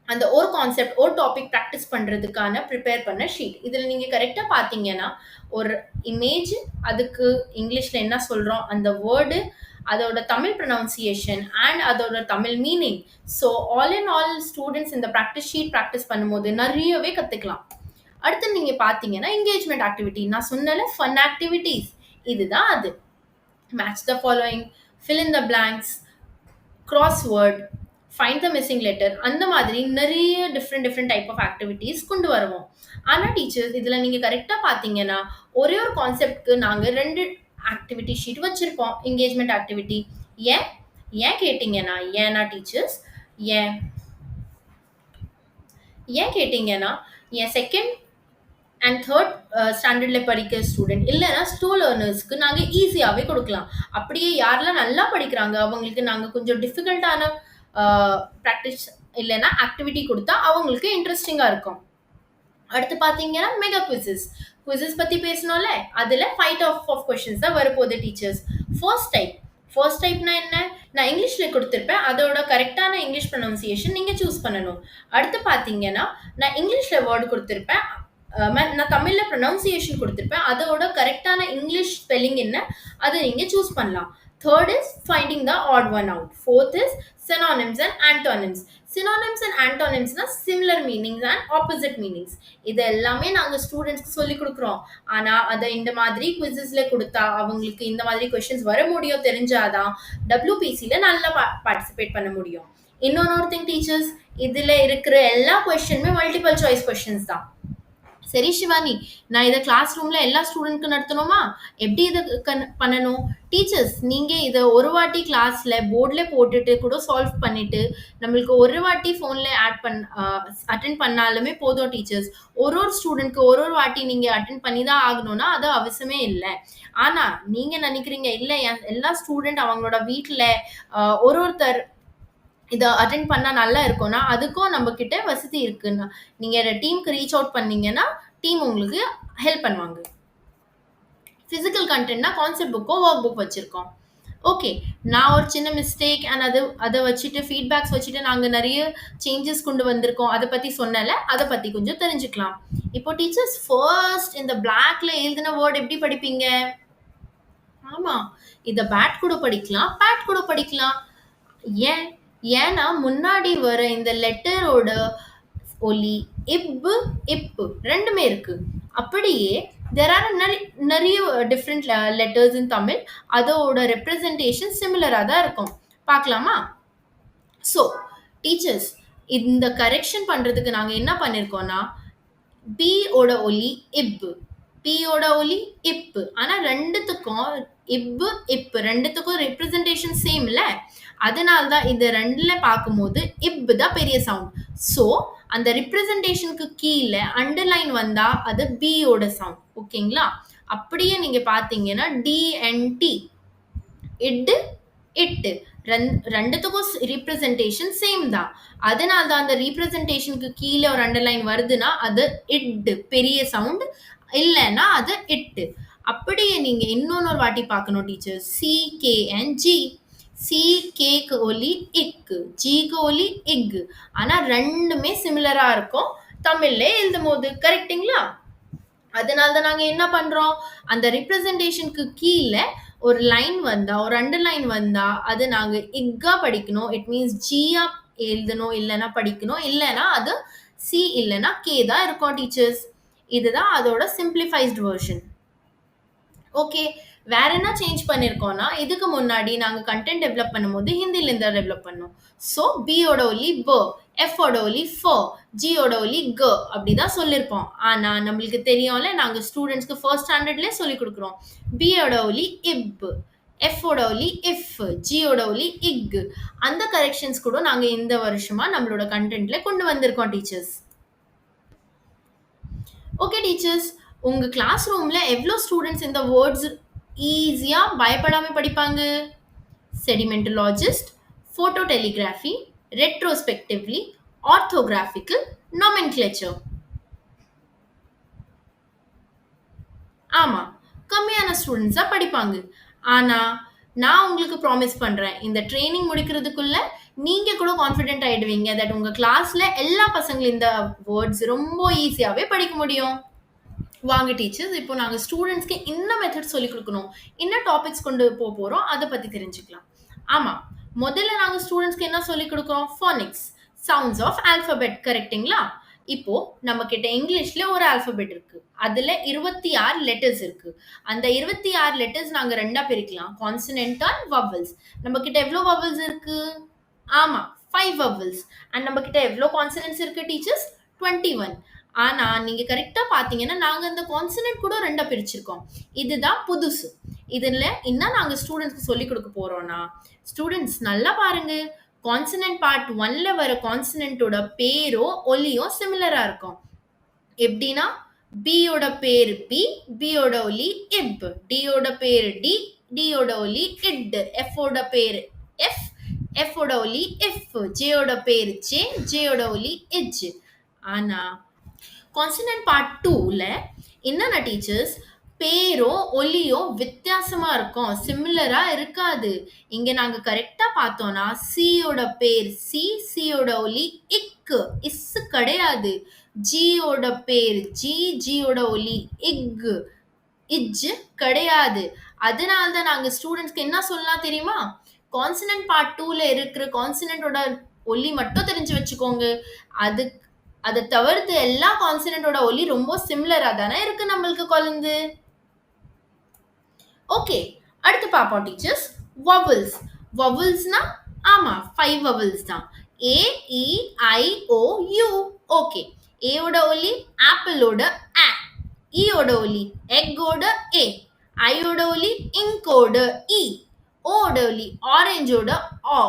அந்த ஒரு கான்செப்ட் ஒரு டாபிக் ப்ராக்டிஸ் பண்ணுறதுக்கான ப்ரிப்பேர் பண்ண ஷீட். இதில் நீங்கள் கரெக்டாக பார்த்தீங்கன்னா ஒரு இமேஜ், அதுக்கு இங்கிலீஷில் என்ன சொல்கிறோம் அந்த வேர்டு, அதோட தமிழ் ப்ரொனவுன்சியேஷன் அண்ட் அதோட Tamil meaning. So all in all students இந்த ப்ராக்டிஸ் ஷீட் ப்ராக்டிஸ் பண்ணும்போது நிறையவே கற்றுக்கலாம். அடுத்து நீங்கள் பார்த்தீங்கன்னா என்கேஜ்மெண்ட் ஆக்டிவிட்டி. நான் சொன்னல ஃபன் ஆக்டிவிட்டீஸ், இதுதான் அது. Match the following, fill in the blanks, crossword, find the missing letter, அந்த மாதிரி நிறைய டிஃப்ரெண்ட் டைப் ஆஃப் ஆக்டிவிட்டீஸ் கொண்டு வருவோம். ஆனால் டீச்சர்ஸ் இதில் நீங்கள் கரெக்டாக பார்த்தீங்கன்னா ஒரே ஒரு கான்செப்ட்க்கு நாங்கள் 2 ஆக்டிவிட்டி ஷீட் வச்சுருப்போம். Engagement activity. ஏன் கேட்டிங்கன்னா டீச்சர்ஸ் ஏன் கேட்டிங்கன்னா என் செகண்ட் அண்ட் தேர்ட் ஸ்டாண்டர்டில் படிக்கிற ஸ்டூடெண்ட் இல்லைன்னா ஸ்லோ லேர்னர்ஸ்க்கு நாங்கள் ஈஸியாகவே கொடுக்கலாம். அப்படியே யாரெல்லாம் நல்லா படிக்கிறாங்க அவங்களுக்கு நாங்கள் கொஞ்சம் டிஃபிகல்ட்டான ப்ராக்டிஸ் இல்லைன்னா ஆக்டிவிட்டி கொடுத்தா அவங்களுக்கு இன்ட்ரெஸ்டிங்காக இருக்கும். அடுத்து பார்த்தீங்கன்னா மெகா குவிசஸ் பற்றி பேசணும்ல, அதில் 5 டைப் ஆஃப் கொஷின்ஸ் தான் வரப்போகுது டீச்சர்ஸ். ஃபர்ஸ்ட் டைப்னா என்ன? நான் இங்கிலீஷில் கொடுத்துருப்பேன், அதோட கரெக்டான இங்கிலீஷ் ப்ரொனவுன்சியேஷன் நீங்கள் சூஸ் பண்ணணும். அடுத்து பார்த்தீங்கன்னா நான் இங்கிலீஷில் வேர்டு கொடுத்துருப்பேன், நான் தமிழில் ப்ரொனவுன்சியேஷன் கொடுத்துருப்பேன், அதோட கரெக்டான இங்கிலீஷ் ஸ்பெல்லிங் என்ன அதை நீங்கள் சூஸ் பண்ணலாம். Third is finding the odd one out. Fourth is synonyms and antonyms. synonyms and antonyms-னா similar meanings and opposite meanings. இது எல்லாமே நாங்கள் ஸ்டூடெண்ட்ஸ்க்கு சொல்லி கொடுக்குறோம். ஆனால் அதை இந்த மாதிரி குவிசஸில் கொடுத்தா அவங்களுக்கு இந்த மாதிரி கொஷின்ஸ் வர முடியும் தெரிஞ்சாதான் WPC-ல நல்லா பார்ட்டிசிபேட் பண்ண முடியும். இன்னொரு திங் டீச்சர்ஸ், இதில் இருக்கிற எல்லா கொஷினுமே மல்டிபிள் சாய்ஸ் கொஷின்ஸ் தான். சரி சிவானி, நான் இதை கிளாஸ் ரூம்ல எல்லா ஸ்டூடெண்ட்க்கு நடத்தணுமா? எப்படி இதை பண்ணணும்? டீச்சர்ஸ் நீங்கள் இதை ஒரு வாட்டி கிளாஸ்ல போர்டில் போட்டுட்டு கூட சால்வ் பண்ணிட்டு நம்மளுக்கு ஒரு வாட்டி ஃபோனில் அட்டென்ட் பண்ணாலுமே போதும் டீச்சர்ஸ். ஒரு ஸ்டூடெண்ட்க்கு ஒரு வாட்டி நீங்கள் அட்டென்ட் பண்ணி தான் ஆகணும்னா அது அவசியமே இல்லை. ஆனால் நீங்கள் நினைக்கிறீங்க இல்லை எல்லா ஸ்டூடெண்ட் அவங்களோட வீட்டில் ஒருத்தர் இதை அட்டென்ட் பண்ணால் நல்லா இருக்கும்னா அதுக்கும் நம்ம கிட்ட வசதி இருக்குன்னா நீங்கள் டீமுக்கு ரீச் அவுட் பண்ணீங்கன்னா டீம் உங்களுக்கு ஹெல்ப் பண்ணுவாங்க. ஃபிசிக்கல் கண்டென்ட்னா கான்செப்ட் புக்கோ ஒர்க் புக் வச்சுருக்கோம். ஓகே, நான் ஒரு சின்ன மிஸ்டேக் அண்ட் அதை வச்சுட்டு ஃபீட்பேக்ஸ் வச்சுட்டு நாங்கள் நிறைய சேஞ்சஸ் கொண்டு வந்திருக்கோம். அதை பற்றி சொன்னல, அதை பற்றி கொஞ்சம் தெரிஞ்சுக்கலாம். இப்போ டீச்சர்ஸ் ஃபர்ஸ்ட் இந்த பிளாக்ல எழுதின வேர்டு எப்படி படிப்பீங்க? ஆமாம், இதை பேட் கூட படிக்கலாம், பேட் கூட படிக்கலாம். ஏன்னா முன்னாடி வர இந்த லெட்டரோட ஒலி இப்பு ரெண்டுமே இருக்கு. அப்படியே there are நிறைய டிஃப்ரெண்ட் லெட்டர்ஸ் இன் தமிழ், அதோட ரெப்ரசன்டேஷன் சிமிலராக தான் இருக்கும். பார்க்கலாமா? ஸோ டீச்சர்ஸ் இந்த கரெக்ஷன் பண்ணுறதுக்கு நாங்கள் என்ன பண்ணியிருக்கோம்னா பியோட ஒலி இப்பு, பியோட ஒலி இப்பு. ஆனால் ரெண்டுத்துக்கும் இப்பு இப்பு ரெண்டுத்துக்கும் ரெப்ரசன்டேஷன் சேம்ல, அதனால தான் இந்த ரெண்டுல பார்க்கும்போது இப்பு தான் பெரிய சவுண்ட். ஸோ அந்த ரிப்ரசன்டேஷனுக்கு கீழே அண்டர்லைன் வந்தா அது பியோட சவுண்ட். ஓகேங்களா? அப்படியே நீங்க பார்த்தீங்கன்னா டிஎன்டி இட்டு இட்டு ரெண்டுத்துக்கும் ரிப்ரசன்டேஷன் சேம் தான். அதனால தான் அந்த ரீப்ரசன்டேஷனுக்கு கீழே ஒரு அண்டர்லைன் வருதுன்னா அது இட்டு பெரிய சவுண்ட், இல்லைன்னா அது இட்டு. அப்படியே நீங்க இன்னொரு வாட்டி பார்க்கணும் டீச்சர். CKNG, CKக்கு ஒலி இக்கு, ஜிக்கு ஒலி இக்கு. ஆனா ரெண்டுமே சிமிலரா இருக்கும் தமிழ்ல எழுதும் போது. கரெக்டுங்களா? அதனால தான் நாங்க என்ன பண்றோம், அந்த ரிப்ரசன்டேஷனுக்கு கீழே ஒரு லைன் வந்தா, ஒரு அண்டர்லைன் வந்தா அது நாங்க இக்கா படிக்கணும். இட் மீன்ஸ் ஜியா எழுதணும், இல்லைன்னா படிக்கணும், இல்லைன்னா அது சி இல்லைன்னா கே தான் இருக்கும் டீச்சர்ஸ். இதுதான் அதோட சிம்பிளிஃபைஸ்டு வெர்ஷன். ஓகே, வேற என்ன சேஞ்ச் பண்ணியிருக்கோம்னா, இதுக்கு முன்னாடி நாங்கள் கண்டென்ட் டெவலப் பண்ணும்போது ஹிந்திலேருந்து தான் டெவலப் பண்ணோம். ஸோ பியோட ஒலி ப, எஃபோட ஒலி ஃப, ஜியோட ஒலி க, அப்படிதான் சொல்லியிருப்போம். ஆனால் நம்மளுக்கு தெரியும்ல, நாங்கள் ஸ்டூடெண்ட்ஸ்க்கு ஃபர்ஸ்ட் ஸ்டாண்டர்ட்லேயே சொல்லி கொடுக்குறோம். பியோட ஒலி இப், எஃபோட ஒலி இஃப், ஜியோட ஒலி இக். அந்த கரெக்ஷன்ஸ் கூட நாங்கள் இந்த வருஷமா நம்மளோட கண்டென்ட்ல கொண்டு வந்திருக்கோம் டீச்சர்ஸ். ஓகே டீச்சர்ஸ், உங்கள் கிளாஸ் ரூமில் எவ்வளோ ஸ்டூடெண்ட்ஸ் இந்த வேர்ட்ஸ் ஈஸியாக பயப்படாமல் படிப்பாங்க? செடிமெண்டலாஜிஸ்ட், ஃபோட்டோடெலிகிராஃபி, ரெட்ரோஸ்பெக்டிவ்லி, ஆர்த்தோகிராஃபிக்கல், நாமென்க்ளேச்சர். ஆமாம், கம்மியான ஸ்டூடெண்ட்ஸ் தான் படிப்பாங்க. ஆனால் நான் உங்களுக்கு ப்ராமிஸ் பண்ணுறேன், இந்த ட்ரைனிங் முடிக்கிறதுக்குள்ள நீங்கள் கூட கான்ஃபிடென்ட் ஆகிடுவீங்க தட் உங்கள் கிளாஸில் எல்லா பசங்களும் இந்த வேர்ட்ஸ் ரொம்ப ஈஸியாகவே படிக்க முடியும். வாங்க டீச்சர்ஸ், இப்போ நாங்கள் ஸ்டூடெண்ட்ஸ்க்கு என்ன மெத்தட் சொல்லிக் கொடுக்கணும், என்ன டாபிக்ஸ் கொண்டு போக போகிறோம் அதை பற்றி தெரிஞ்சுக்கலாம். ஆமாம், முதல்ல நாங்கள் ஸ்டூடெண்ட்ஸ்க்கு என்ன சொல்லிக் கொடுக்குறோம்? Phonics, sounds of alphabet. கரெக்டுங்களா? இப்போ நம்ம கிட்ட இங்கிலீஷ்ல ஒரு ஆல்ஃபபெட் இருக்கு, அதுல 26 லெட்டர்ஸ் இருக்கு. அந்த 26 லெட்டர்ஸ் நாங்க ரெண்டா பிரிக்கலாம், கான்சனன்ட் அண்ட் வவல்ஸ். நம்ம கிட்ட எவ்வளவு வவல்ஸ் இருக்கு? ஆமா, 5 வவல்ஸ். அண்ட் நம்ம கிட்ட எவ்வளவு கான்சனன்ட்ஸ் இருக்கு டீச்சர்ஸ்? 21. ஆனா நீங்க கரெக்டா பாத்தீங்கன்னா நாங்க அந்த கான்சனன்ட் கூட ரெண்டா பிரிச்சிருக்கோம். இதுதான் புதுசு. இதுல என்ன நாங்க ஸ்டூடெண்ட்ஸ்க்கு சொல்லி கொடுக்க போறோம்னா, ஸ்டூடெண்ட்ஸ் நல்லா பாருங்க, கான்சனன்ட் பார்ட் 1ல வர கான்சனன்ட்டோட பேரோ ஒலியோ சிமிலரா இருக்கும். எப்படின்னா, பியோட பேர் பி, பியோட ஒலி இப், டியோட பேர் டி, டியோட ஒலி இட், எஃபோட பேர் எஃப், எஃபோட ஒலி எஃப், ஜேயோட பேர் ஜே, ஜேயோட ஒலி இஜ். ஆனா கான்சனன்ட் பார்ட் 2ல என்னன்னா டீச்சர்ஸ், பேரோ ஒலியோ வித்தியாசமா இருக்கும், சிமிலரா இருக்காது. இங்க நாங்க கரெக்டா பார்த்தோம்னா சியோட பேர் சி, சியோட ஒலி இக்கு, இஸ் கிடையாது. ஜியோட பேர் ஜி, ஜியோட ஒலி இக், இஜ் கிடையாது. அதனால தான் நாங்க ஸ்டூடெண்ட்ஸ்க்கு என்ன சொல்லலாம் தெரியுமா, கான்சனன்ட் பார்ட் 2ல இருக்கிற கான்சனன்ட்டோட ஒலி மட்டும் தெரிஞ்சு வச்சுக்கோங்க. அதை தவிர்த்து எல்லா கான்சனன்ட்டோட ஒலி ரொம்ப சிமிலரா தானே இருக்கு நம்மளுக்கு குழந்தை. ஓகே, அடுத்து பார்ப்போம் டீச்சர்ஸ், வவல்ஸ். வவல்ஸ்னா ஆமா 5 வவல்ஸ் தான். ஏ, இ, ஐ, ஓ, யூ. ஓகே, ஏயோட ஒலி ஆப்பிளோட ஆ, ஈயோட ஒலி எக்கோட ஏ, ஐயோட ஒலி இங்கோட இ, ஓட ஒலி ஆரஞ்சோட ஆ,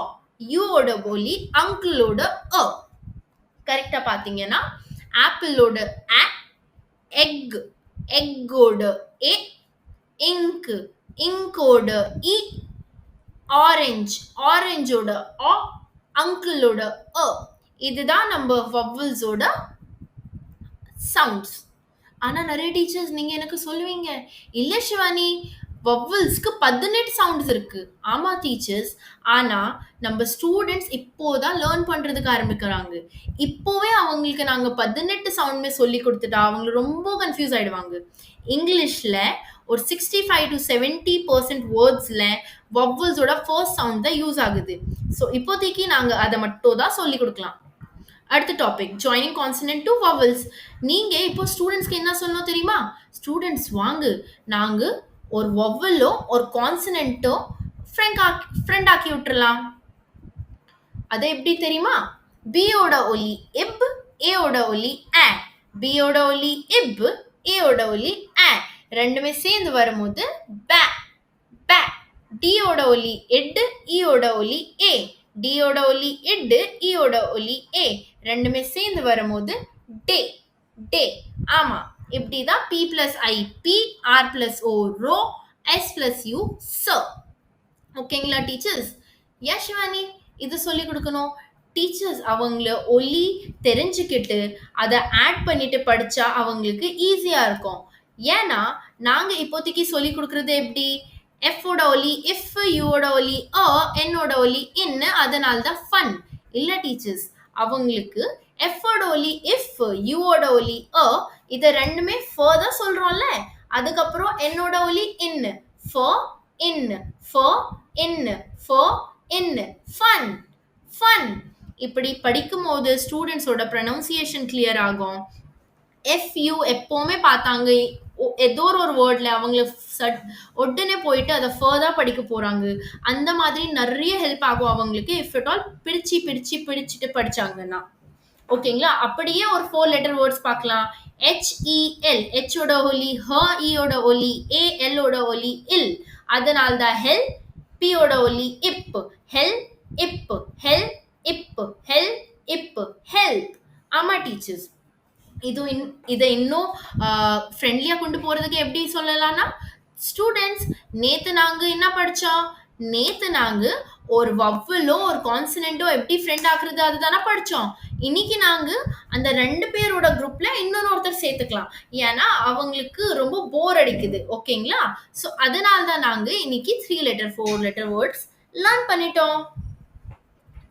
யூவோட ஒலி அங்கிளோட அ. கரெக்டா பாத்தீங்கன்னா ஆப்பிளோட ஆ, எக், எக்கோட ஏ, இங்க், இங்கோட இ, ஆரஞ்ச், ஆரஞ்சோட ஆ, அங்கிளோட அ. இதுதான் நம்ம வவல்ஸோட சவுண்ட்ஸ். ஆனா நிறைய டீச்சர்ஸ் நீங்க எனக்கு சொல்லுவீங்க, இல்ல சிவானி வவல்ஸ்க்கு 18 சவுண்ட்ஸ் இருக்கு. ஆமா டீச்சர்ஸ், ஆனா நம்ம ஸ்டூடெண்ட்ஸ் இப்போதான் லேர்ன் பண்றதுக்கு ஆரம்பிக்கிறாங்க. இப்போவே அவங்களுக்கு நாங்க 18 சவுண்டுமே சொல்லி கொடுத்துட்டா அவங்க ரொம்ப கன்ஃபியூஸ் ஆயிடுவாங்க. இங்கிலீஷ்ல ஒரு 65 to 70% வேர்ட்ஸ்ல வவல்ஸோட ஃபர்ஸ்ட் சவுண்ட் தான் யூஸ் ஆகுது. ஸோ இப்போதைக்கு நாங்க அதை மட்டும் தான் சொல்லி கொடுக்கலாம். அடுத்த topic, joining consonant to vowels. நீங்க இப்போ ஸ்டூடெண்ட்ஸ்க்கு என்ன சொல்லணும் தெரியுமா? ஸ்டூடெண்ட்ஸ் வாங்க, நாங்க ஒரு வவலோ ஒரு கான்சனன்ட்டோ ஃப்ரெண்ட் ஆக்கி விட்டுறலாம். அது எப்படி தெரியுமா? பியோட ஒலி இப், ஏயோட ஒலி ஆ, பியோட ஒலி இப், ஏயோட ஒலி ஆ, ரெண்டுமே சேர்ந்து வரும்போது பே, ப. டியோட ஒலி எட்டு, ஈயோட ஒலி ஏ. டியோட ஒலி எட்டு, ஈயோட ஒலி ஏ. ரெண்டுமே சேர்ந்து வரும்போது டே டே. ஆமா, இப்படிதான் P plus I P, R plus O row, S plus U ச. ஓகேங்களா டீச்சர்ஸ்? ஏன் சிவானி இது சொல்லி கொடுக்கணும்? டீச்சர்ஸ் அவங்கள ஒலி தெரிஞ்சுக்கிட்டு அதை ஆட் பண்ணிட்டு படிச்சா அவங்களுக்கு ஈஸியா இருக்கும். ஏன்னா நாங்க இப்போதைக்கு சொல்லி கொடுக்கறது எப்படி? எஃபோட ஒலி இஃப், யூவோட ஒலி அ, என்னோட ஒலி இன், அதனால தான் ஃபன். இல்ல டீச்சர்ஸ், அவங்களுக்கு எஃபோட ஒலி இஃப், யூவோட ஒலி அ, இதை ரெண்டுமே ஃபர்தர் சொல்றோம்ல, அதுக்கப்புறம் என்னோட ஒலி இன், ஃபர் இன், ஃபர் இன், ஃபர் இன், ஃபன் ஃபன். இப்படி படிக்கும் போது ஸ்டூடெண்ட்ஸோட ப்ரொனவுன்சியேஷன் கிளியர் ஆகும். எஃப்யூ எப்போவுமே பார்த்தாங்க ஏதோ ஒரு வேர்டில் அவங்கள உடனே போயிட்டு அதை ஃபர்தர் படிக்க போகிறாங்க. அந்த மாதிரி நிறைய ஹெல்ப் ஆகும் அவங்களுக்கு இஃப் இட் ஆல் பிடிச்சிட்டு படித்தாங்கன்னா. ஓகேங்களா? அப்படியே ஒரு 4 லெட்டர் வேர்ட்ஸ் பார்க்கலாம். HEL, ஹெச்சோட ஒலி ஹ, ஈயோட ஒலி ஏ, எல்லோட ஒலி இல், அதனால தான் ஹெல். பியோட ஒலி இப், ஹெல் இப், ஹெல் இப், ஹெல் இப், ஹெல்ப். ஆமா டீச்சர்ஸ், இதை இன்னும் ஃப்ரெண்ட்லியாக கொண்டு போகிறதுக்கு எப்படி சொல்லலாம்னா, ஸ்டூடெண்ட்ஸ் நேற்று நாங்கள் என்ன படித்தோம்? நேற்று நாங்கள் ஒரு வவ்வலோ ஒரு கான்சனண்டோ எப்படி ஃப்ரெண்ட் ஆக்குறது அதுதானே படித்தோம். இன்னைக்கு நாங்கள் அந்த 2 பேரோட குரூப்பில் இன்னொருத்தர் சேர்த்துக்கலாம். ஏன்னா அவங்களுக்கு ரொம்ப போர் அடிக்குது. ஓகேங்களா? ஸோ அதனால தான் நாங்கள் இன்னைக்கு 3 லெட்டர் 4 லெட்டர் வேர்ட்ஸ் லேர்ன் பண்ணிட்டோம்.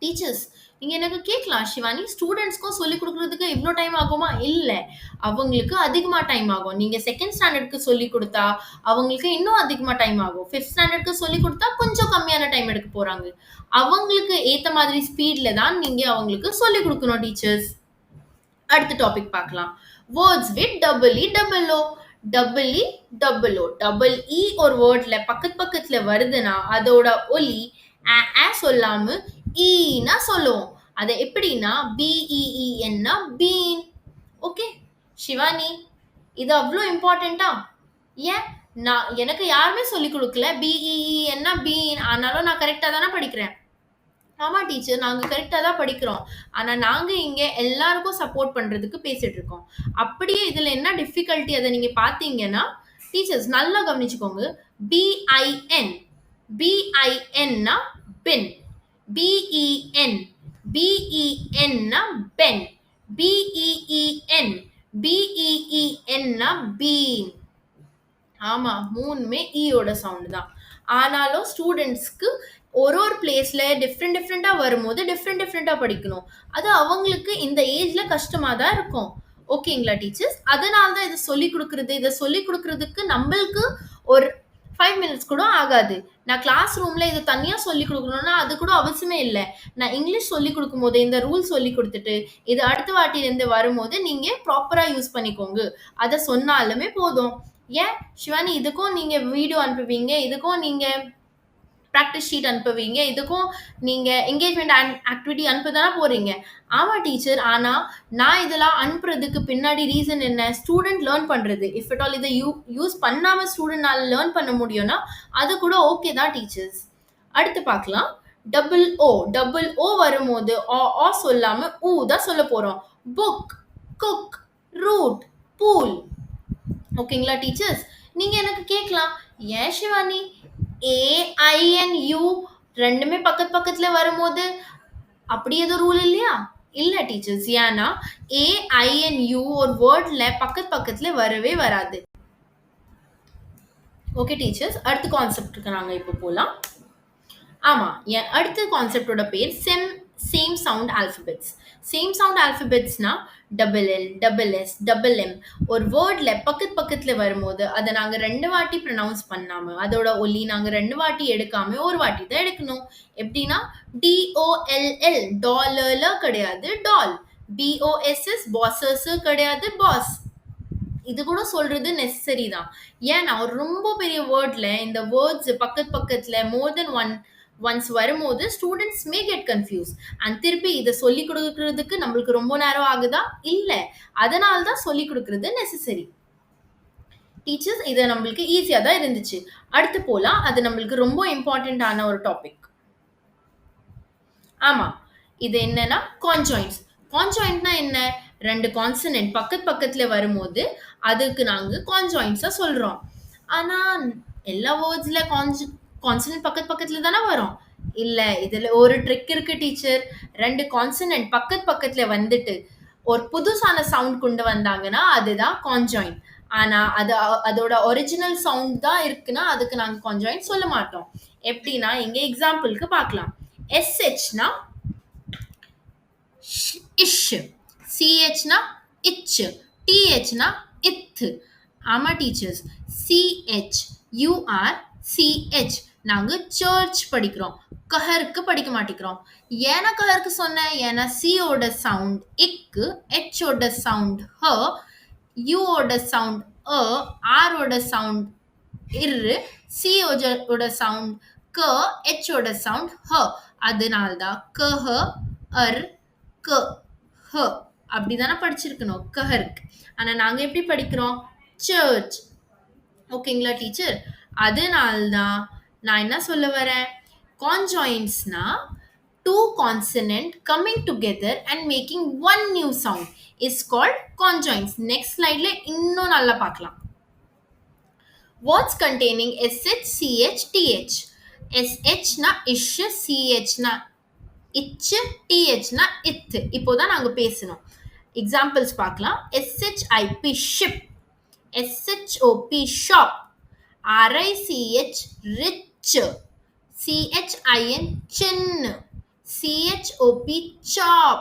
டீச்சர்ஸ், நீங்கள் எனக்கு கேட்கலாம், சிவானி ஸ்டூடெண்ட்ஸ்க்கும் சொல்லிக் கொடுக்குறதுக்கு இவ்வளோ டைம் ஆகுமா? இல்லை, அவங்களுக்கு அதிகமாக டைம் ஆகும். நீங்கள் 2nd ஸ்டாண்டர்டுக்கு சொல்லிக் கொடுத்தா அவங்களுக்கு இன்னும் அதிகமாக டைம் ஆகும். 5th ஸ்டாண்டர்டுக்கு சொல்லிக் கொடுத்தா கொஞ்சம் கம்மியான டைம் எடுக்க போகிறாங்க. அவங்களுக்கு ஏற்ற மாதிரி ஸ்பீடில் தான் நீங்கள் அவங்களுக்கு சொல்லிக் கொடுக்கணும் டீச்சர்ஸ். அடுத்த டாபிக் பார்க்கலாம். Words with double E double O. Double E double O. Double E ஒரு வேர்டில் பக்கத்தில் வருதுன்னா அதோட ஒலி சொல்லாம ஈனா சொல்லுவோம். அதை எப்படின்னா பிஇஇன்னா பீன். ஓகே சிவானி, இது அவ்வளோ இம்பார்ட்டண்டா? ஏன் எனக்கு யாருமே சொல்லிக் கொடுக்கல பிஇஇன்னா பீன், ஆனாலும் நான் கரெக்டாக தானே படிக்கிறேன். ஆமாம் டீச்சர், நாங்கள் கரெக்டாக தான் படிக்கிறோம். ஆனால் நாங்கள் இங்கே எல்லாருக்கும் சப்போர்ட் பண்ணுறதுக்கு பேசிகிட்டு இருக்கோம். அப்படியே இதில் என்ன டிஃபிகல்ட்டி அதை நீங்கள் பார்த்தீங்கன்னா டீச்சர்ஸ் நல்லா கவனிச்சுக்கோங்க. பிஐஎன், பிஐஎன்னா பென். பிஇஎன், பிஇஎன்னா பென். பிஇஇஎன், பிஇஇஎன்னா பீன். ஆமாம், மூணுமே ஈயோட சவுண்டு தான். ஆனாலும் ஸ்டூடெண்ட்ஸ்க்கு ஒரு பிளேஸில் டிஃப்ரெண்ட்டாக வரும்போது டிஃப்ரெண்ட்டாக படிக்கணும். அது அவங்களுக்கு இந்த ஏஜில் கஷ்டமாக தான் இருக்கும். ஓகேங்களா டீச்சர்ஸ்? அதனால தான் இதை சொல்லிக் கொடுக்குறதுக்கு நம்மளுக்கு ஒரு 5 மினிட்ஸ் கூட ஆகாது. நான் கிளாஸ் ரூமில் இதை தனியாக சொல்லிக் கொடுக்கணும்னா அது கூட அவசியமே இல்லை. நான் இங்கிலீஷ் சொல்லிக் கொடுக்கும் போது இந்த ரூல் சொல்லி கொடுத்துட்டு இது அடுத்த வாட்டிலேருந்து வரும்போது நீங்கள் ப்ராப்பராக யூஸ் பண்ணிக்கோங்க அதை சொன்னாலுமே போதும். ஏன் சிவானி, இதுக்கும் நீங்கள் வீடியோ அனுப்புவீங்க, இதுக்கும் நீங்கள் ப்ராக்டிஸ் ஷீட் அனுப்புவீங்க, இதுக்கும் நீங்கள் என்கேஜ்மெண்ட் ஆக்டிவிட்டி அனுப்ப தானே போகிறீங்க. ஆமாம் டீச்சர், ஆனால் நான் இதெல்லாம் அனுப்புறதுக்கு பின்னாடி ரீசன் என்ன? ஸ்டூடெண்ட் லேர்ன் பண்ணுறது. இஃப் இட் ஆல் இதை யூஸ் பண்ணாமல் ஸ்டூடெண்ட்னால லேர்ன் பண்ண முடியும்னா அது கூட ஓகே தான் டீச்சர்ஸ். அடுத்து பார்க்கலாம். Double O. டபுள் ஓ வரும்போது ஆ சொல்லாமல் ஊ தான் சொல்ல போகிறோம். Book, cook, root, pool. ஓகேங்களா டீச்சர்ஸ்? நீங்கள் எனக்கு கேட்கலாம், ஏன் சிவானி ஏஐஎன்யூ ரெண்டுமே பக்கத்தில் வரும்போது அப்படி எதுவும் ரூல் இல்லையா? இல்லை டீச்சர்ஸ், ஏன்னா ஏஐஎன்யூ ஒரு வேர்டில் பக்கத்தில் வரவே வராது. ஓகே டீச்சர்ஸ், அடுத்த கான்செப்டுக்கு நாங்கள் இப்போ போகலாம். ஆமாம், என் அடுத்த கான்செப்டோட பேர் same sound alphabets. Same sound ஆல்ஃபபெட்ஸ்னா double L, double S, double M ஒரு வேர்டில் பக்கத்தில் வரும்போது அதை நாங்கள் 2 வாட்டி ப்ரொனவுன்ஸ் பண்ணாமல் அதோட ஒலி நாங்கள் 2 வாட்டி எடுக்காமல் ஒரு வாட்டி தான் எடுக்கணும். எப்படின்னா DOLL டாலர்ல கிடையாது டால். BOSS பாஸஸ் கிடையாது பாஸ். இது கூட சொல்கிறது நெசசரி தான். ஏன்னா ரொம்ப பெரிய வேர்டில் இந்த வேர்ட்ஸ் பக்கத்தில் மோர் தென் ஒன்ஸ் வரும்போது students May get confuse. And திருப்பி இதை சொல்லிக் கொடுக்கறதுக்கு நம்மளுக்கு ரொம்ப நேரம் ஆகுதா? இல்லை, அதனால தான் சொல்லிக் கொடுக்கறது நெசசரி. டீச்சர்ஸ் இது நம்மளுக்கு ஈஸியாக தான் இருந்துச்சு. அடுத்து போகலாம். அது நம்மளுக்கு ரொம்ப இம்பார்ட்டண்ட்டான ஒரு டாபிக். ஆமாம், இது என்னன்னா கான்ஜாயின்ட்ஸ். கான்ஜாயிண்ட்னா என்ன? 2 கான்சனன்ட் பக்கத்தில் வரும்போது அதுக்கு நாங்கள் கான்ஜாயின்ட்ஸாக சொல்கிறோம். ஆனால் எல்லா வேர்ட்ஸில் கான்சனன்ட் பக்கத்தில் தானே வரும். இல்லை, இதில் ஒரு ட்ரிக் இருக்குது டீச்சர். 2 கான்சனன்ட் பக்கத்தில் வந்துட்டு ஒரு புதுசான சவுண்ட் கொண்டு வந்தாங்கன்னா அதுதான் கான்ஜாயின்ட். ஆனால் அதோட ஒரிஜினல் சவுண்ட் தான் இருக்குன்னா அதுக்கு நாங்கள் கான்ஜாயின்ட் சொல்ல மாட்டோம். எப்படின்னா இங்கே எக்ஸாம்பிளுக்கு பார்க்கலாம். SHனா இஷ், CHனா இச், THனா இத். ஆமா டீச்சர்ஸ், CHURCH நாங்கள் சர்ச் படிக்கிறோம், கஹருக்கு படிக்க மாட்டேங்கிறோம். ஏன்னா கஹருக்கு சொன்னேன், ஏன்னா சியோட சவுண்ட் இக்கு, ஹெச்சோட சவுண்ட் ஹ, யூவோட சவுண்ட் அ, ஆரோட சவுண்ட் இரு, சியோட சவுண்ட் க, ஹெச்சோட சவுண்ட் ஹ. அதனால்தான் கஹ அர் க ஹ அப்படிதானே படிச்சிருக்கணும் கஹருக்கு. ஆனால் நாங்கள் எப்படி படிக்கிறோம்? சர்ச். ஓகேங்களா டீச்சர்? அதனால்தான் நான் என்ன சொல்ல வரேன், கான்ஜாயின்ட்ஸ்னா 2 consonant coming together and making one new sound is called conjoints. Next slideல இன்னும் நல்லா பார்க்கலாம். Words containing SH, CH, TH. SH na ish, CH na ich, TH na it. இப்போதான் நாங்க பேசணும். எக்ஸாம்பிள்ஸ் பார்க்கலாம். SHIP ship, SHOP shop, RICH rich, CHIN chin, CHOP chop,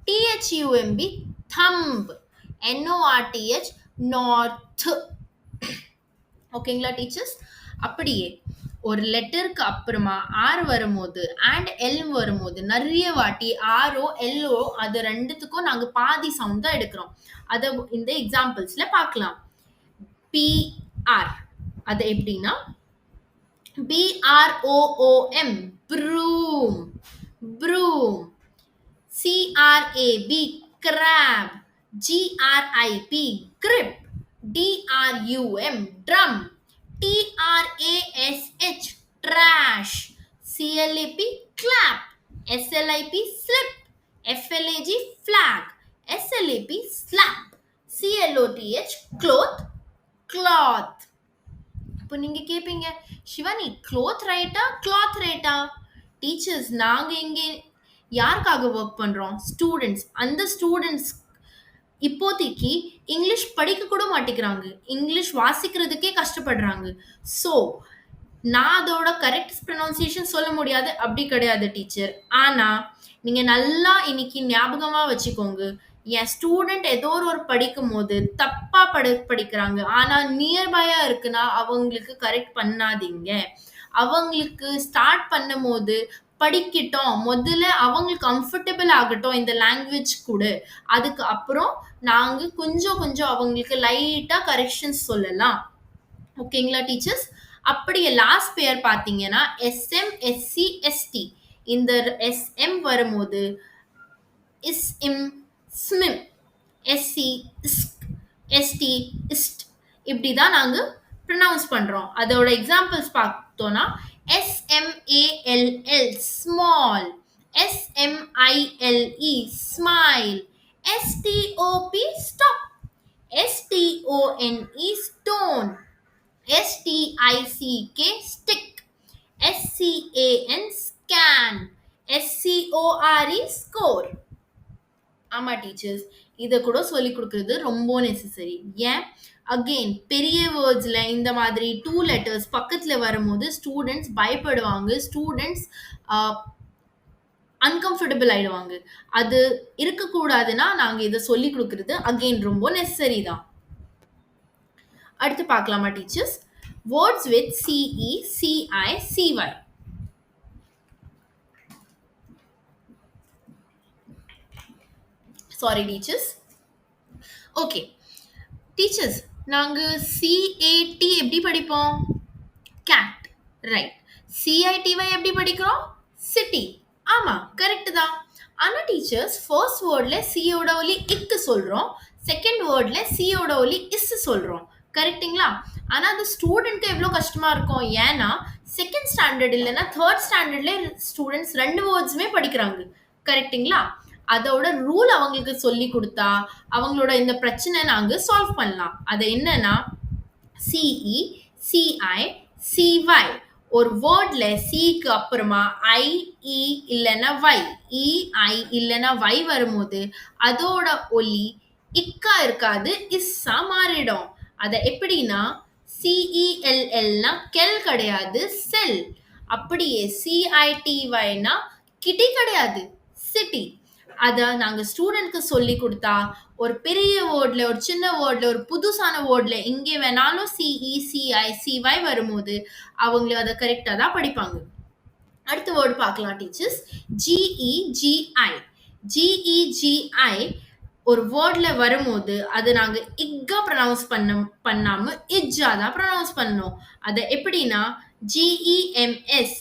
THUMB thumb, NORTH north. ஓகேங்களா teachers? அப்படியே ஒரு லெட்டருக்கு அப்புறமா ஆர் வரும்போது and L வரும்போது நிறைய வாட்டி ஆரோ எல்லோ அது ரெண்டுத்துக்கும் நாங்கள் பாதி சவுண்ட் தான் எடுக்கிறோம். அதை இந்த எக்ஸாம்பிள்ஸ்ல பார்க்கலாம். PR அது எப்படின்னா BROOM broom, broom. CRAB crab, GRIP grip, DRUM drum, TRASH trash, CLAP clap, SLIP slip, FLAG flag, SLAP slap, CLOTH cloth, cloth. இப்போ நீங்கள் கேட்பீங்க, சிவானி க்ளோத் ரைட்டா கிளாத் ரைட்டா? டீச்சர்ஸ் நாங்கள் இங்கே யாருக்காக ஒர்க் பண்ணுறோம்? ஸ்டூடெண்ட்ஸ். அந்த ஸ்டூடெண்ட்ஸ் இப்போதைக்கு இங்கிலீஷ் படிக்க கூட மாட்டேங்கிறாங்க, இங்கிலீஷ் வாசிக்கிறதுக்கே கஷ்டப்படுறாங்க. ஸோ நான் அதோட கரெக்ட் ப்ரொனவுன்சியேஷன் சொல்ல முடியாது, அப்படி கிடையாது டீச்சர். ஆனால் நீங்கள் நல்லா இன்னைக்கு ஞாபகமாக வச்சுக்கோங்க, என் ஸ்டூடெண்ட் ஏதோ ஒரு படிக்கும் போது தப்பாக படிக்கிறாங்க, ஆனால் நியர்பையாக இருக்குன்னா அவங்களுக்கு கரெக்ட் பண்ணாதீங்க. அவங்களுக்கு ஸ்டார்ட் பண்ணும் போது படிக்கட்டும், முதல்ல அவங்களுக்கு கம்ஃபர்டபுள் ஆகட்டும் இந்த லாங்குவேஜ் கூட. அதுக்கு அப்புறம் நாங்கள் கொஞ்சம் கொஞ்சம் அவங்களுக்கு லைட்டாக கரெக்ஷன்ஸ் சொல்லலாம். ஓகேங்களா டீச்சர்ஸ்? அப்படியே லாஸ்ட் பேர் பார்த்தீங்கன்னா SM, SC, ST. இந்த SM வரும்போது இம், ஸ்மிம், SC இஸ்க், ST இஸ்ட், இப்படி தான் நாங்கள் ப்ரொனவுன்ஸ் பண்ணுறோம். அதோட எக்ஸாம்பிள்ஸ் பார்த்தோன்னா SMALL small, SMILE smile, STOP stop, STONE stone, STICK stick, SCAN scan, SCORE score. ஆமா டீச்சர்ஸ், இதை கூட சொல்லி கொடுக்கறது ரொம்ப நெசசரி. ஏன்? அகெயின் பெரிய வேர்ட்ஸில் இந்த மாதிரி 2 letters பக்கத்தில் வரும்போது ஸ்டூடெண்ட்ஸ் பயப்படுவாங்க, ஸ்டூடெண்ட்ஸ் அன்கம்ஃபர்டபுள் ஆயிடுவாங்க. அது இருக்கக்கூடாதுன்னா நாங்கள் இதை சொல்லி கொடுக்கறது அகெயின் ரொம்ப நெசசரி தான். அடுத்து பார்க்கலாமா teachers? Words with CE, CI, CY. Sorry teachers. Okay teachers, நாங்கள் CAT எப்படி படிப்போம்? Gate, right. CITY எப்படி படிக்கிறோம்? சிட்டி. ஆமாம், கரெக்டு தான். ஆனால் டீச்சர்ஸ் ஃபர்ஸ்ட் வேர்டில் சியோட ஒலி இக்கு சொல்கிறோம், செகண்ட் வேர்டில் சியோட ஒலி இஸ் சொல்கிறோம். கரெக்ட்டுங்களா? ஆனா அது ஸ்டூடெண்ட்க்கு எவ்வளோ கஷ்டமா இருக்கும். ஏன்னா, 2nd ஸ்டாண்டர்ட் இல்லன்னா 3rd ஸ்டாண்டர்ட்லயே ஸ்டூடெண்ட்ஸ் 2 வேர்ட்ஸுமே படிக்கிறாங்க. கரெக்ட்டுங்களா? அதோட ரூல் அவங்களுக்கு சொல்லிக் குடுத்தா, அவங்களோட இந்த பிரச்சனை நாங்க சால்வ் பண்ணலாம். அது என்னன்னா, சிஇ, சிஐ, சிஒய். ஒரு வேர்ட்ல சிக்கு அப்புறமா ஐ, இ இல்லன்னா ஒய், இ, ஐ இல்லன்னா ஒய் வரும்போது, அதோட ஒலி இக்கா இருக்காது, இஸ்ஸா மாறிடும். அத எப்படின்னா, சிஇஎல்எல்னா கெல் கிடையாது, செல். அப்படியே சிஐடிஒய்னா கிட்டி கிடையாது, சிட்டி. அத நாங்க ஸ்டூடெண்ட்க்கு சொல்லிக் குடுத்தா, ஒரு பெரிய வேர்ட்ல, ஒரு சின்ன வேர்ட்ல, ஒரு புதுசான வேர்ட்ல எங்கே வேணாலும் சிஇ, சிஐ, சிஒய் வரும்போது, அவங்க அத கரெக்ட்டா தான் படிப்பாங்க. அடுத்த வேர்ட் பார்க்கலாம் டீச்சர்ஸ். ஜிஇஜிஐ. ஜிஇஜிஐ ஒரு வேர்ட்ல வரும்போது, அது நாங்க இக்கா ப்ரொனவுன்ஸ் பண்ணாம இஜ்ஜா தான் ப்ரொனவுன்ஸ் பண்ணணும். அத எப்படின்னா, ஜிஇஎம்எஸ்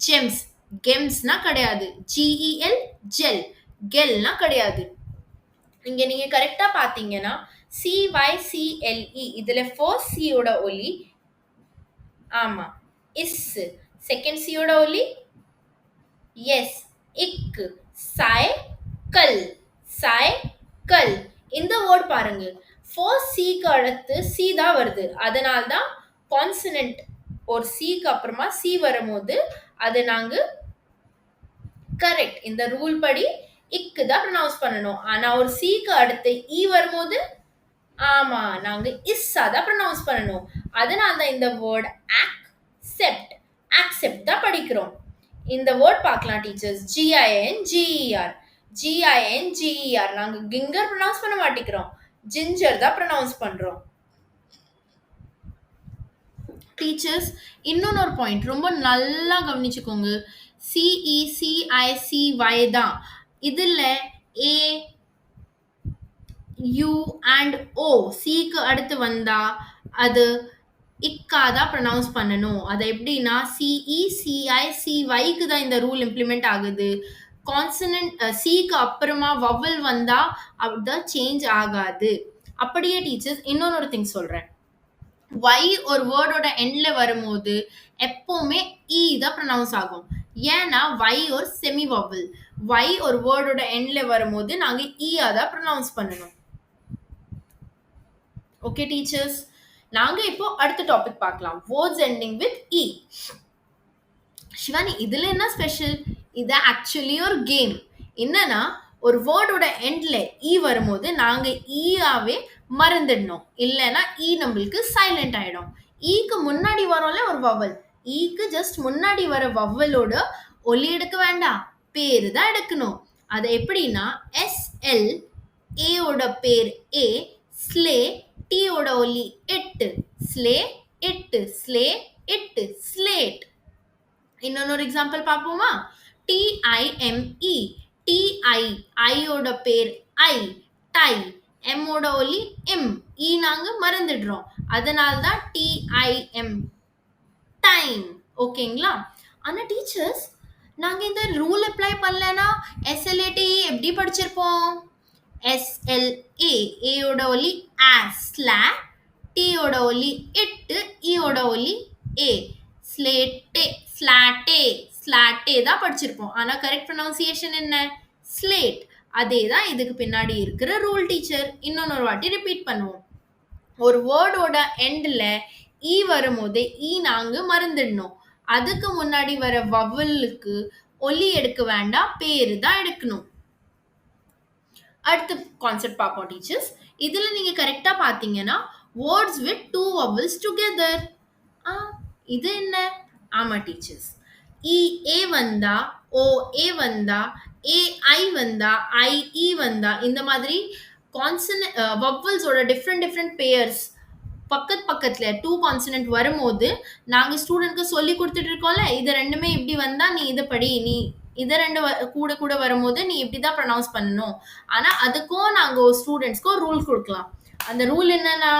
ஜெம்ஸ். கெம்ஸ்னா கிடையாது. ஜிஇஎல் ஜெல். கெல்னா கிடையாது. இங்க நீங்க கரெக்ட்டா பார்த்தீங்கன்னா, சிஒய்சிஎல்இ இதுல ஃபர்ஸ்ட் சியோட ஒலி ஆமா இஸ். செகண்ட் சியோட ஒலி எஸ், இக்கு. Cycle, cycle. இந்த வேர்ட் பாருங்க, ஃபர்ஸ்ட் சிக்கு அடுத்து சி தான் வருது. அதனால தான் கான்சனன்ட் ஒரு சிக்கு அப்புறமா சி வரும்போது அது நாங்க கரெக்ட். இந்த ரூல் படி இக்கு தான் ப்ரொனவுன்ஸ் பண்ணணும். ஆனா ஒரு சிக்கு அடுத்து இ வரும்போது ஆமா நாங்க இஸ்ஸா தான் ப்ரொனவுன்ஸ் பண்ணணும். அதனால தான் இந்த வேர்ட் ஆக்செப்ட், ஆக்செப்ட் தான் படிக்கிறோம். இந்த வேர்ட் பார்க்கலாம் டீச்சர்ஸ். ஜிஐஎன் ஜிஇஆர். ஜிஐஎன் ஜிஇஆர் நாங்க கிங்கர் ப்ரொனவுன்ஸ் பண்ண மாட்டேங்கிறோம், ஜிஞ்சர் தான் ப்ரொனவுன்ஸ் பண்றோம். டீச்சர்ஸ் இன்னொன்னு ஒரு பாயிண்ட் ரொம்ப நல்லா கவனிச்சுக்கோங்க. சிஇ, சிஐ, சிஒய் தான். இதுல ஏ, யூ அண்ட் ஓ சிக்கு அடுத்து வந்தா அது இக்கா தான் ப்ரொனவுன்ஸ் பண்ணணும். அது எப்படின்னா, சிஇ, சிஐ, சிஒய்க்கு தான் இந்த ரூல் இம்ப்ளிமெண்ட் ஆகுது. கான்சனன்ட் சிக்கு அப்புறமா வவல் வந்தா அது சேஞ்ச் ஆகாது. அப்படியே டீச்சர்ஸ் இன்னொரு திங் சொல்றேன். ஒய் ஒரு வேர்டோட எண்ட்ல வரும்போது எப்பவுமே இ தான் ப்ரொனவுன்ஸ் ஆகும். ஏன்னா ஒய் ஒரு செமி வவல். ஒய் ஒரு வேர்டோட எண்ட்ல வரும்போது நாங்க ஈயா தான் ப்ரொனவுன்ஸ் பண்ணணும். ஓகே டீச்சர்ஸ், நாங்க இப்போ அடுத்த டாபிக் பார்க்கலாம். வேர்ட்ஸ் எண்டிங் வித் இ. சிவானி இதுல என்ன ஸ்பெஷல்? இது ஆக்சுவலி ஒரு கேம். என்னன்னா, ஒரு வேர்டோட எண்ட்ல இ வரும்போது நாங்க ஈயாவே மறந்துடணும். இல்லைன்னா இ நம்மளுக்கு சைலண்ட் ஆயிடும். ஈக்கு முன்னாடி வரோம்ல ஒரு வவல், ஈக்கு ஜஸ்ட் முன்னாடி வர வவலோட ஒலி எடுக்க வேண்டாம், பேரு தான் எடுக்கணும். அது எப்படின்னா, எஸ்எல், ஏயோட பேர் ஏ, ஸ்லே, டீயோட ஒலி எட்டு, ஸ்லே எட்டு, ஸ்லே எட்டு, ஸ்லேட். இன்னொரு எக்ஸாம்பிள் பார்ப்போமா? டிஐஎம்இ, டிஐ, ஐயோட பேர் ஐ, டை, எம்மோட ஒலி எம், இ நாங்க மறந்துடுறோம். அதனால தான் டிஐஎம், டைம். ஓகேங்களா? ஆனா டீச்சர்ஸ் நாங்க இந்த ரூல் அப்ளை பண்ணலனா எஸ்எல்ஏடி எப்படி படிச்சிருப்போம்? எஸ்எல்ஏ, ஏயோட ஒலி ஆ, ஸ்லா, டீயோட ஒலி எட்டு, ஈயோட ஒலி ஏ, ஸ்லேட்டே, ஸ்லாட்டே, ஸ்லாட்டே தான் படிச்சிருப்போம். ஆனா கரெக்ட் ப்ரொனவுன்சியேஷன் என்ன? ஸ்லேட். அதே தான் இதுக்கு பின்னாடி இருக்கிற ரூல் டீச்சர். இன்னொரு வாட்டி ரிப்பீட் பண்ணுவோம். ஒரு வேர்டோட எண்ட்ல ஈ வரும்போது ஈ நாங்க மறந்துடணும். அதுக்கு முன்னாடி வர வவலுக்கு ஒலி எடுக்க வேண்டாம், பேரு தான் எடுக்கணும். அடுத்த கான்செப்ட் பார்ப்போம் டீச்சர்ஸ். இதுல நீங்க கரெக்டா பாத்தீங்கன்னா words with two vowels together. இது என்ன? ஆமா டீச்சர்ஸ், இ ஏ வந்தா, ஓ ஏ வந்தா, ஏ ஐ வந்தா, ஐ இ வந்தா, இந்த மாதிரி கான்சனன்ட் வவல்ஸோட டிஃப்ரெண்ட் பேர்ஸ் பக்கத்துல டூ கான்சனன்ட் வரும்போது நாங்க ஸ்டூடெண்ட்க்கு சொல்லி கொடுத்துட்டு இருக்கோம்ல, இது ரெண்டுமே இப்படி வந்தா நீ இதை படி, நீ இதை ரெண்டு கூட வரும்போது நீ இப்படிதான் ப்ரொனவுன்ஸ் பண்ணணும். ஆனா அதுக்கும் நாங்க ஸ்டூடெண்ட்ஸ்க்கும் ரூல் கொடுக்கலாம். அந்த ரூல் என்னன்னா,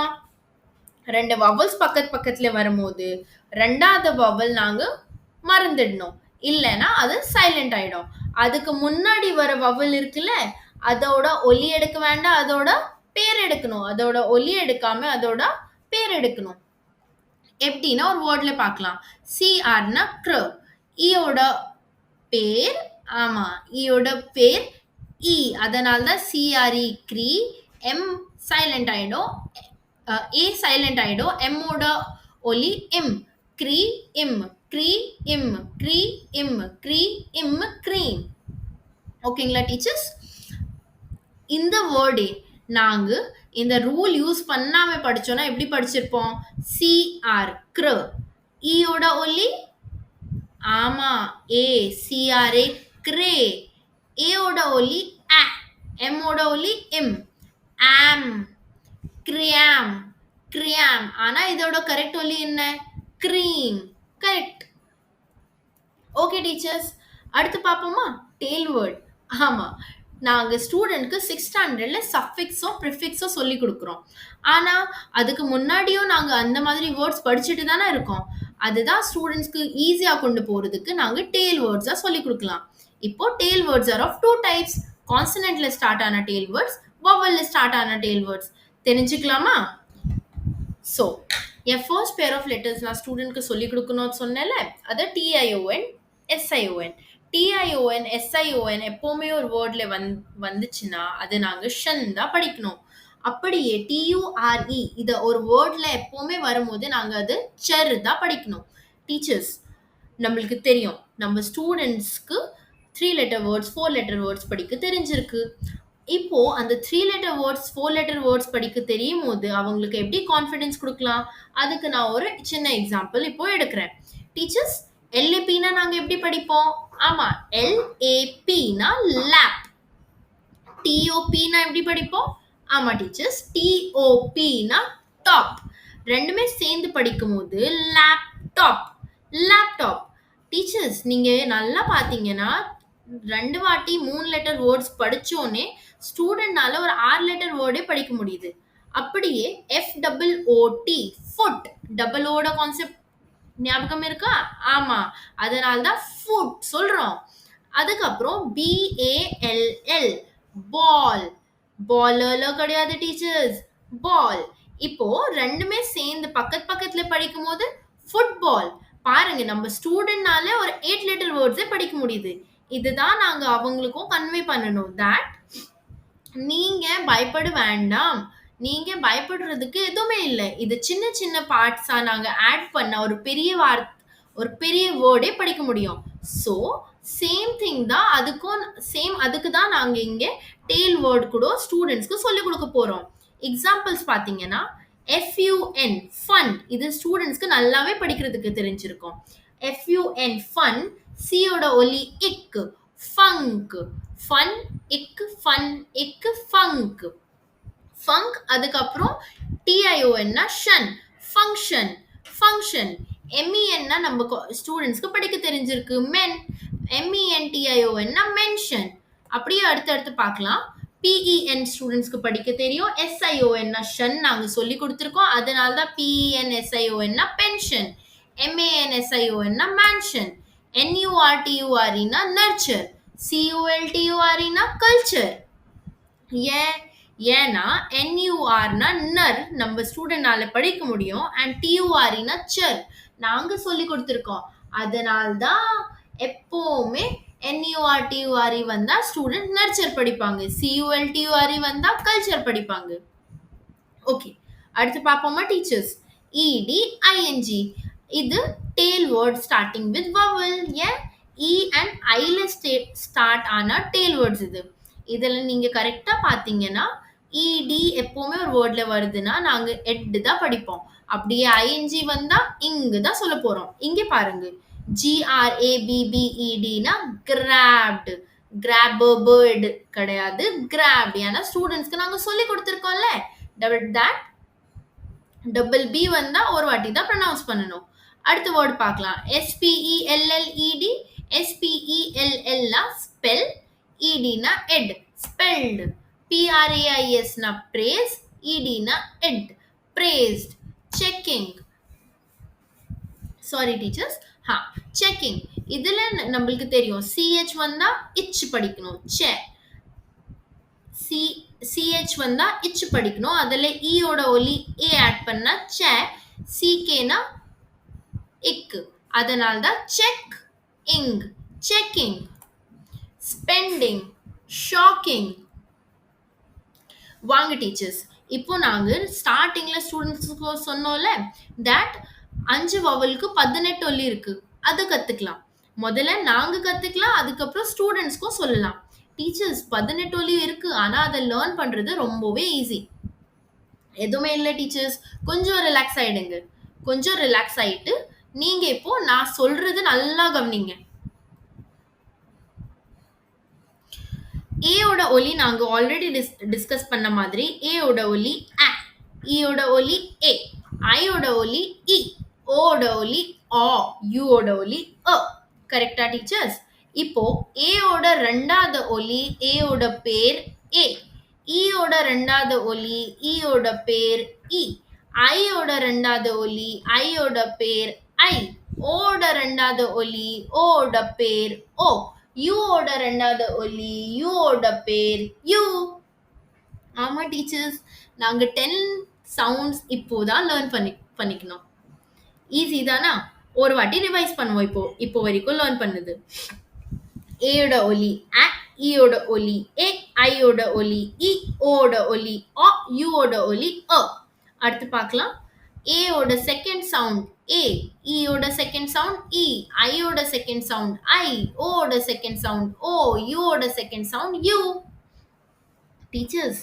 ரெண்டு வவல்ஸ் பக்கத்துல வரும்போது ரெண்டாவது வவல் நாங்க மறந்துடணும், இல்லைன்னா அது சைலண்ட் ஆயிடும். அதுக்கு முன்னாடி வர வவல் இருக்குல்ல, அதோட ஒலி எடுக்க வேண்டாம், அதோட பேர் எடுக்கணும். அதோட ஒலி எடுக்காம அதோட பேர் எடுக்கணும். எப்படின்னா ஒரு வேர்ட்ல பார்க்கலாம். சிஆர்னா க்ர, ஈயோட பேர், ஆமா ஈயோட பேர் இ, அதனால தான் சிஆர்இ க்ரீ, எம் சைலண்ட் ஆயிடும், ஏ சைலண்ட் ஆயிடும், எம்மோட ஒலி இம், க்ரீ இம், க்ரீ இம், க்ரீ இம், க்ரீ இம், க்ரீம். ஓகேங்களா டீச்சர்ஸ்? இந்த வேர்டே நாங்க இந்த ரூல் யூஸ் பண்ணாம படிச்சோம்னா எப்படி படிச்சிருப்போம்? சிஆர் க்ர, ஈயோட ஒலி ஆமா ஏ, சிஆர்ஏ க்ரே, ஏயோட ஒலி அ, எம்மோட ஒலி எம், ஆம், கிரியாம், கிரியாம். ஆனா இதோட கரெக்ட் ஒலி என்ன? க்ரீம். கரெக்ட். ஓகே டீச்சர்ஸ், அடுத்து பார்ப்போமா? Tail word. ஆமா, நாங்கள் ஸ்டூடெண்ட்க்கு 6th ஸ்டாண்டர்டில் சஃபிக்ஸோ ப்ரிஃபிக்ஸோ சொல்லி கொடுக்குறோம். ஆனால் அதுக்கு முன்னாடியும் நாங்கள் அந்த மாதிரி வேர்ட்ஸ் படிச்சுட்டு தானே இருக்கோம். அதுதான் ஸ்டூடெண்ட்ஸ்க்கு ஈஸியாக கொண்டு போகிறதுக்கு நாங்கள் டெய்ல் வேர்ட்ஸாக சொல்லி கொடுக்கலாம். இப்போ tail words are of 2 types. கான்சனன்ட்ல ஸ்டார்ட் ஆன டெய்ல் வேர்ட்ஸ், வவல்ல ஸ்டார்ட் ஆன டெய்ல் வேர்ட்ஸ். தெரிஞ்சுக்கலாமா? ஸோ என் ஃபர்ஸ்ட் பேர் ஆஃப் லெட்டர்ஸ் நான் ஸ்டூடெண்ட்க்கு சொல்லி கொடுக்கணும்னு சொன்னேன்ல, அது டிஐஓஎன், எஸ்ஐஓஎன். டிஐஓஎன், எஸ்ஐஓஎன் எப்போவுமே ஒரு வேர்டில் வந்துச்சுன்னா அது நாங்கள் ஷன் தான் படிக்கணும். அப்படியே டியூஆர்இ இதை ஒரு வேர்டில் எப்போவுமே வரும்போது நாங்கள் அது செர் தான் படிக்கணும். டீச்சர்ஸ், நம்மளுக்கு தெரியும் நம்ம ஸ்டூடெண்ட்ஸ்க்கு 3 letter வேர்ட்ஸ் 4 letter வேர்ட்ஸ் படிக்க தெரிஞ்சிருக்கு. இப்போ அந்த 3 letter வேர்ட்ஸ் 4 letter வேர்ட்ஸ் படிக்க தெரியும் போது அவங்களுக்கு எப்படி கான்ஃபிடன்ஸ் கொடுக்கலாம்? அதுக்கு நான் ஒரு சின்ன எக்ஸாம்பிள் இப்போ எடுக்கிறேன். டீச்சர்ஸ், எல்ஏபினா நாங்கள் எப்படி படிப்போம்? ஆமா, எல்ஏபினா லேப். டிஓபினா எப்படி படிப்போம்? ஆமா டீச்சர்ஸ், டிஓபினா டாப். ரெண்டுமே சேர்ந்து படிக்கும் போது லேப்டாப், லேப்டாப். டீச்சர்ஸ், நீங்க நல்லா பார்த்தீங்கன்னா 2 வாட்டி 3 letter வேர்ட்ஸ் படிச்சோன்னே ஸ்டூடெண்ட்னால ஒரு 6 letter வேர்டே படிக்க முடியுது. அப்படியே FOOT, ஃபுட், டபுள் ஓட கான்செப்ட் ஞாபகம் இருக்கா? ஆமா, அதனால தான் ஃபுட் சொல்றோம். அதுக்கப்புறம் BALL, பால். பாலர்ல கிடையாது டீச்சர்ஸ், பால். இப்போ ரெண்டுமே சேர்ந்து பக்கத்துல படிக்கும் போது ஃபுட்பால். பாருங்க, நம்ம ஸ்டூடெண்ட்னால ஒரு 8 letter வேர்ட்ஸே படிக்க முடியுது. இதுதான் நாங்க அவங்களுக்கும் கன்வே பண்ணணும். தட் நீங்க பயப்பட வேண்டாம், நீங்க பயப்படுறதுக்கு எதுவுமே இல்லை. இது சின்ன சின்ன பார்ட்ஸா நாங்க ஆட் பண்ண ஒரு பெரிய வேர்டே படிக்க முடியும். ஸோ சேம் திங் தான் அதுக்கும், அதுக்கு தான் நாங்க இங்க டெய்ல் வேர்ட் கூட ஸ்டூடெண்ட்ஸ்க்கு சொல்லிக் கொடுக்க போறோம். எக்ஸாம்பிள்ஸ் பார்த்தீங்கன்னா FUN, ஃபன். இது ஸ்டூடெண்ட்ஸ்க்கு நல்லாவே படிக்கிறதுக்கு தெரிஞ்சிருக்கும். FUN, fun. சியோட ஒலி இக், ஃபங்க். ஃபன் இக், ஃபன் இக், ஃபங்க், ஃபங்க். அதுக்கப்புறம் டிஐஓஎன்னா ஷன், ஃபங்க்ஷன், ஃபங்க்ஷன். MENனா நம்ம ஸ்டூடெண்ட்ஸ்க்கு படிக்க தெரிஞ்சிருக்கு, மென். MENTIONனா மென்ஷன். அப்படியே அடுத்து பார்க்கலாம். PEN ஸ்டூடெண்ட்ஸ்க்கு படிக்க தெரியும். SIONனா ஷன் நாங்கள் சொல்லி கொடுத்துருக்கோம், அதனால தான் PEN SIONனா பென்ஷன். MANSIONனா மேன்ஷன். NURTUREனா நர்ச்சர். CULTUREனா கல்ச்சர். ஏன்னா NURனா நர், நம்ம ஸ்டூடெண்ட்னால படிக்க முடியும், அண்ட் TUREனா சர் நாங்கள் சொல்லி கொடுத்துருக்கோம். அதனால தான் எப்போவுமே NURTURE வந்தா ஸ்டூடெண்ட் நர்ச்சர் படிப்பாங்க, CULTURE வந்தா கல்ச்சர் படிப்பாங்க. ஓகே, அடுத்து பார்ப்போமா டீச்சர்ஸ்? EDING இது tail word starting with vowel. ஏன் E and Iல ஸ்டார்ட் ஆன டெய்ல் வேர்ட்ஸ் இது. இதில் நீங்கள் கரெக்டாக பார்த்தீங்கன்னா ED எப்போவுமே ஒரு வேர்டில் வருதுன்னா நாங்கள் எட் தான் படிப்போம். அப்படியே ING வந்தால் இங்கு தான் சொல்ல போகிறோம். இங்கே பாருங்க, GRABBEDனா கிராப்டு. கிராப் பேர்டு கிடையாது, கிராப்டு. ஏன்னா ஸ்டூடெண்ட்ஸ்க்கு நாங்கள் சொல்லி கொடுத்துருக்கோம்ல, தட் டபுள் B வந்தால் ஒரு வாட்டி தான் ப்ரொனவுன்ஸ் பண்ணணும். அடுத்த வேர்டு பார்க்கலாம். SPELLED. SPELLனா ஸ்பெல், EDனா எட், ஸ்பெல்டு. PRAISனா praise, EDனா எட், praised. Checking, sorry teachers, checking. இதில் நம்மளுக்கு தெரியும் CH வந்தா இச் படிக்கணும், செ. சிஹெச் வந்தா இச் படிக்கணும். அதில் ஈயோட ஒலி ஏ ஆட் பண்ணா சே, சிகேனா இக்கு. அதனால தான் செக் இங், செக்கிங். Spending, shocking. வாங்க டீச்சர்ஸ், இப்போ நாங்கள் ஸ்டார்டிங்கில் ஸ்டூடெண்ட்ஸுக்கு சொன்னோம்ல தட் 5 வவலுக்கு 18 ஒலி இருக்கு, அதை கற்றுக்கலாம். முதல்ல நாங்கள் கற்றுக்கலாம், அதுக்கப்புறம் ஸ்டூடெண்ட்ஸ்க்கும் சொல்லலாம். டீச்சர்ஸ் 18 ஒலி இருக்கு, ஆனால் அதை லேர்ன் பண்ணுறது ரொம்பவே ஈஸி. எதுவுமே இல்லை டீச்சர்ஸ், கொஞ்சம் ரிலாக்ஸ் ஆகிடுங்க. கொஞ்சம் ரிலாக்ஸ் ஆகிட்டு நீங்கள் இப்போ நான் சொல்றது நல்லா கவனிங்க. ஏயோட ஒலி நாங்கள் ஆல்ரெடி டிஸ்கஸ் பண்ண மாதிரி ஏயோட ஒலி அ, ஈயோட ஒலி ஏ, ஐயோட ஒலி இ, ஓட ஒலி ஆ, யூவோட ஒலி அ. கரெக்டா டீச்சர்ஸ்? இப்போ ஏயோட ரெண்டாவது ஒலி ஏயோட பேர் ஏ, ஈயோட ரெண்டாவது ஒலி ஈயோட பேர் இ, ஐயோட ரெண்டாவது ஒலி ஐயோட பேர் ஐ, ஓட ரெண்டாவது ஒலி ஓட பேர் ஓ, யூவோட ரெண்டாவது ஒலி யூவோட பேர் யூ. ஆமா டீச்சர்ஸ், நாங்கள் 10 சவுண்ட்ஸ் இப்போதான் லேர்ன் பண்ணிக்கணும். ஈஸி தானா? ஒரு வாட்டி ரிவைஸ் பண்ணுவோம். இப்போ வரைக்கும் லேர்ன் பண்ணது. ஏயோட ஒலி அ, ஈயோட ஒலி ஏ, ஐயோட ஒலி இ, ஓட ஒலி ஆ, யூவோட ஒலி அ. அடுத்து பார்க்கலாம். ஏயோட செகண்ட் சவுண்ட் ஏ, ஈயோட செகண்ட் சவுண்ட் இ, ஐயோட செகண்ட் சவுண்ட் ஐ, ஓட செகண்ட் சவுண்ட் ஓ, யூவோட செகண்ட் சவுண்ட் யூ. டீச்சர்ஸ்,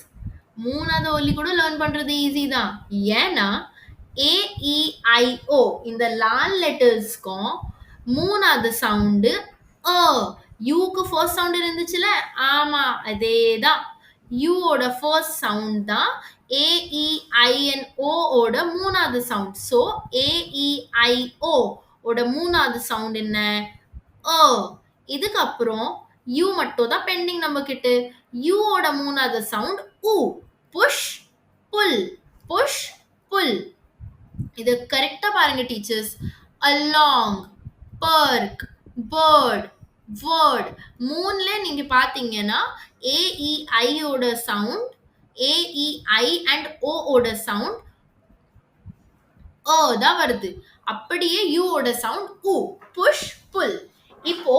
மூணாவது ஒலி கூட லேர்ன் பண்றது ஈஸி தான். ஏன்னா ஏ, இ, ஐ, ஓ இந்த லால் லெட்டர்ஸ்க்கும் மூணாவது சவுண்டு அ. யூக்கு ஃபர்ஸ்ட் சவுண்ட் இருந்துச்சுல, ஆமா அதேதான். யூவோட ஃபர்ஸ்ட் சவுண்ட் தான் AEINO ஓட மூணாவது சவுண்ட். ஸோ AEIO ஓட மூணாவது சவுண்ட் என்ன? அ. இதுக்கப்புறம் யூ மட்டும் தான் பெண்டிங் நம்ம கிட்ட. யூவோட மூணாவது சவுண்ட் உ. Push pull, push pull. இது கரெக்டா பாருங்க teachers. Along, perk, bird, word. மூணுல நீங்க பாத்தீங்கன்னா AEI ஓட சவுண்ட் AEI அண்ட் O ஓட சவுண்ட் தான் வருது. அப்படியே U ஓட சவுண்ட் U, புஷ் புல். இப்போ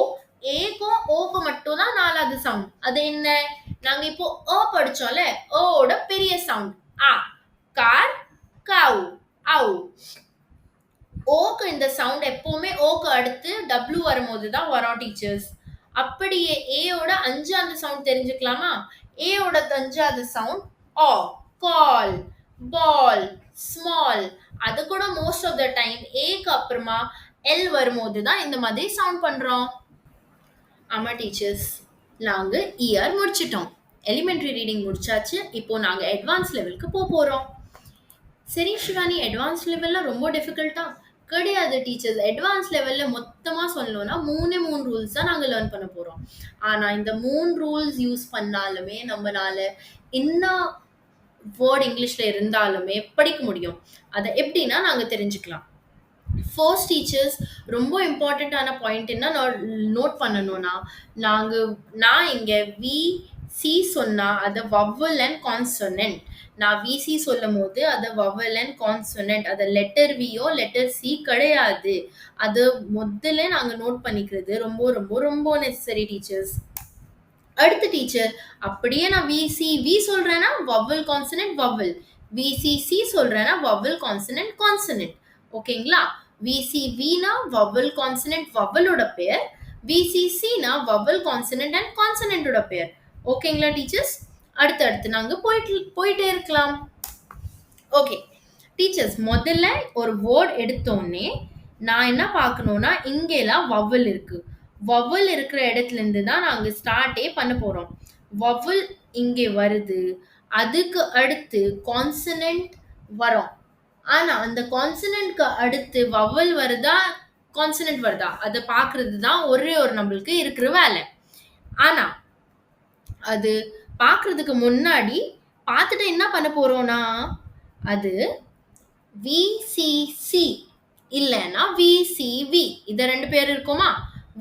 ஏக்கும் ஓக்கு மட்டும் தான் நாலாவது சவுண்ட். அது என்ன? நாங்க இப்போ படிச்சோம்ல, ஓட பெரிய சவுண்ட் ஆ. கார், கவ், அவு. ஓக்கு இந்த சவுண்ட் எப்பவுமே ஓக்கு அடுத்து W வரும்போது தான் வரும் டீச்சர்ஸ். அப்படியே ஏயோட 5வது சவுண்ட் தெரிஞ்சுக்கலாமா? ஏயோட 5வது சவுண்ட் ஆ. கால், பால், ஸ்மால். அது கூட மோஸ்ட் ஆஃப் த டைம் ஏக்கு அப்புறமா எல் வரும்போது தான் இந்த மாதிரி சவுண்ட் பண்றோம். ஆமா டீச்சர்ஸ், நாங்க இயர் முடிச்சிட்டோம். எலிமெண்ட்ரி ரீடிங் முடிச்சாச்சு. இப்போ நாங்க அட்வான்ஸ் லெவலுக்கு போறோம். சரி சிவானி, அட்வான்ஸ் லெவல்ல ரொம்ப டிஃபிகல்ட்டா? கிடையாது டீச்சர்ஸ். அட்வான்ஸ் லெவல்ல மொத்தமா சொல்லணும்னா 3 ரூல்ஸ் தான் நாங்க லேர்ன் பண்ண போறோம். ஆனா இந்த 3 ரூல்ஸ் யூஸ் பண்ணாலுமே நம்மளால என்ன வேர்ட் இங்கிலீஷ்ல இருந்தாலுமே படிக்க முடியும். அதை எப்படின்னா நாங்க தெரிஞ்சுக்கலாம். ஃபர்ஸ்ட் டீச்சர்ஸ், ரொம்ப இம்பார்ட்டண்ட்டான பாயிண்ட் என்ன நோட் பண்ணணும்னா, நான் இங்க VC சொன்னா அது வவல் அண்ட் கான்சனன்ட். நான் VC சொல்லும் போது அது வவல் அண்ட் கான்சனன்ட். அது லெட்டர் வியோ லெட்டர் சி கிடையாது. அது முதல்ல நாங்க நோட் பண்ணிக்கிறது ரொம்ப ரொம்ப ரொம்ப நெசசரி டீச்சர்ஸ். அடுத்த டீச்சர், அப்படியே நான் VCV சொல்றேன்னா வவல் கான்சனன்ட் வவல், VCC சொல்றேன்னா வவல் கான்சனன்ட் கான்சனன்ட். ஓகேங்களா? VCVனா வவல் கான்சனன்ட் வவலோட பேர், VCCனா வவல் கான்சனன்ட் அண்ட் கான்சனன்ட்டோட பேர். ஓகேங்களா டீச்சர்ஸ்? அடுத்து நாங்க போயிட்டே இருக்கலாம். ஓகே டீச்சர்ஸ், முதல்ல ஒரு வேர்ட் எடுத்தோடனே நான் என்ன பார்க்கணும்னா இங்கெல்லாம் வவல் இருக்கு. வவல் இருக்கிற இடத்துல இருந்து தான் நாங்க ஸ்டார்ட்டே பண்ண போறோம். வவல் இங்கே வருது, அதுக்கு அடுத்து கான்சனன்ட் வரும். ஆனா அந்த கான்சனன்ட்க்கு அடுத்து வவல் வருதா கான்சனன்ட் வருதா அதை பார்க்கறது தான் ஒரே ஒரு நம்மளுக்கு இருக்கிற வேலை. ஆனா அது பார்க்கறதுக்கு முன்னாடி பார்த்துட்டு என்ன பண்ண போறோம்னா, அது VCC இல்லைன்னா VCV இதை 2 பேர் இருக்குமா?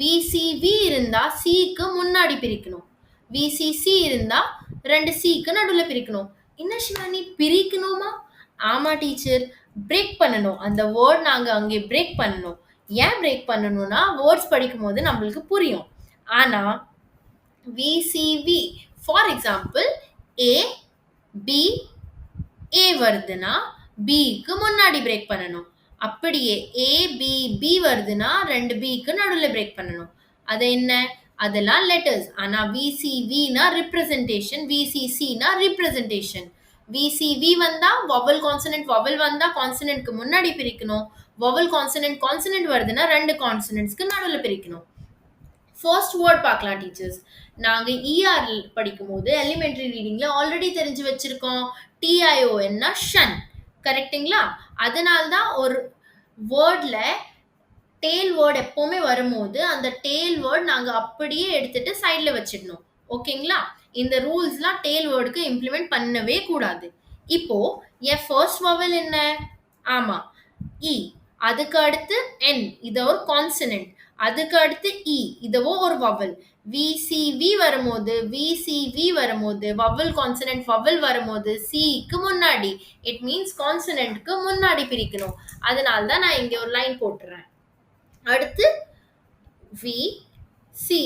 VCV இருந்தா சிக்கு முன்னாடி பிரிக்கணும், VCC இருந்தா 2 சிக்கு நடுவில் பிரிக்கணும். என்ன சிவானி பிரிக்கணுமா? ஆமாம் டீச்சர், பிரேக் பண்ணணும். அந்த வேர்ட் நாங்கள் அங்கே பிரேக் பண்ணணும். ஏன் பிரேக் பண்ணணும்னா வேர்ட்ஸ் படிக்கும் போது நம்மளுக்கு புரியும். ஆனால் விசிவி for example A B A வருதுன்னா பிக்கு முன்னாடி பிரேக் பண்ணணும். அப்படியே ஏ பி பி வருதுன்னா 2 பிக்கு நடுவில் பிரேக் பண்ணணும். அது என்ன? அதெல்லாம் லெட்டர்ஸ். ஆனால் விசிவினா ரிப்ரசன்டேஷன், விசிசினா ரிப்ரசன்டேஷன். விசிவி வந்தா வவல் கான்சனன்ட், வவல் வந்தா கான்சனன்ட்க்கு முன்னாடி பிரிக்கணும். வவல் கான்சனன்ட் கான்சனன்ட் வருதுன்னா 2 கான்சனன்ட்ஸ்க்கு நடுவில் பிரிக்கணும். ஃபர்ஸ்ட் வேர்ட் பார்க்கலாம் டீச்சர்ஸ். நாங்கள் இஆர் படிக்கும் போது எலிமெண்ட்ரி ரீடிங்ல ஆல்ரெடி தெரிஞ்சு வச்சிருக்கோம். டிஐஓன்னா ஷன், கரெக்டுங்களா? அதனால்தான் ஒரு வேர்ட்ல டேல் வேர்ட் எப்பவுமே வரும்போது அந்த டேல் வேர்ட் நாங்கள் அப்படியே எடுத்துட்டு சைடில் வச்சிடணும். ஓகேங்களா? இந்த ரூல்ஸ்லாம் டேல் வேர்டுக்கு இம்ப்ளிமெண்ட் பண்ணவே கூடாது. இப்போ என் ஃபர்ஸ்ட் வவல் என்ன? ஆமாம், இ. அதுக்கு அடுத்து என், இது ஒரு கான்சனன்ட். அதுக்கு அடுத்து இ, இதுவோ ஒரு வவல். விசிவி வரும்போது வவல் கான்சனன்ட் வவல் வரும்போது சிக்கு முன்னாடி, இட் மீன்ஸ் கான்சனன்ட்க்கு முன்னாடி பிரிக்கணும். அதனால தான் நான் இங்கே ஒரு லைன் போட்டுறேன். அடுத்து வி சி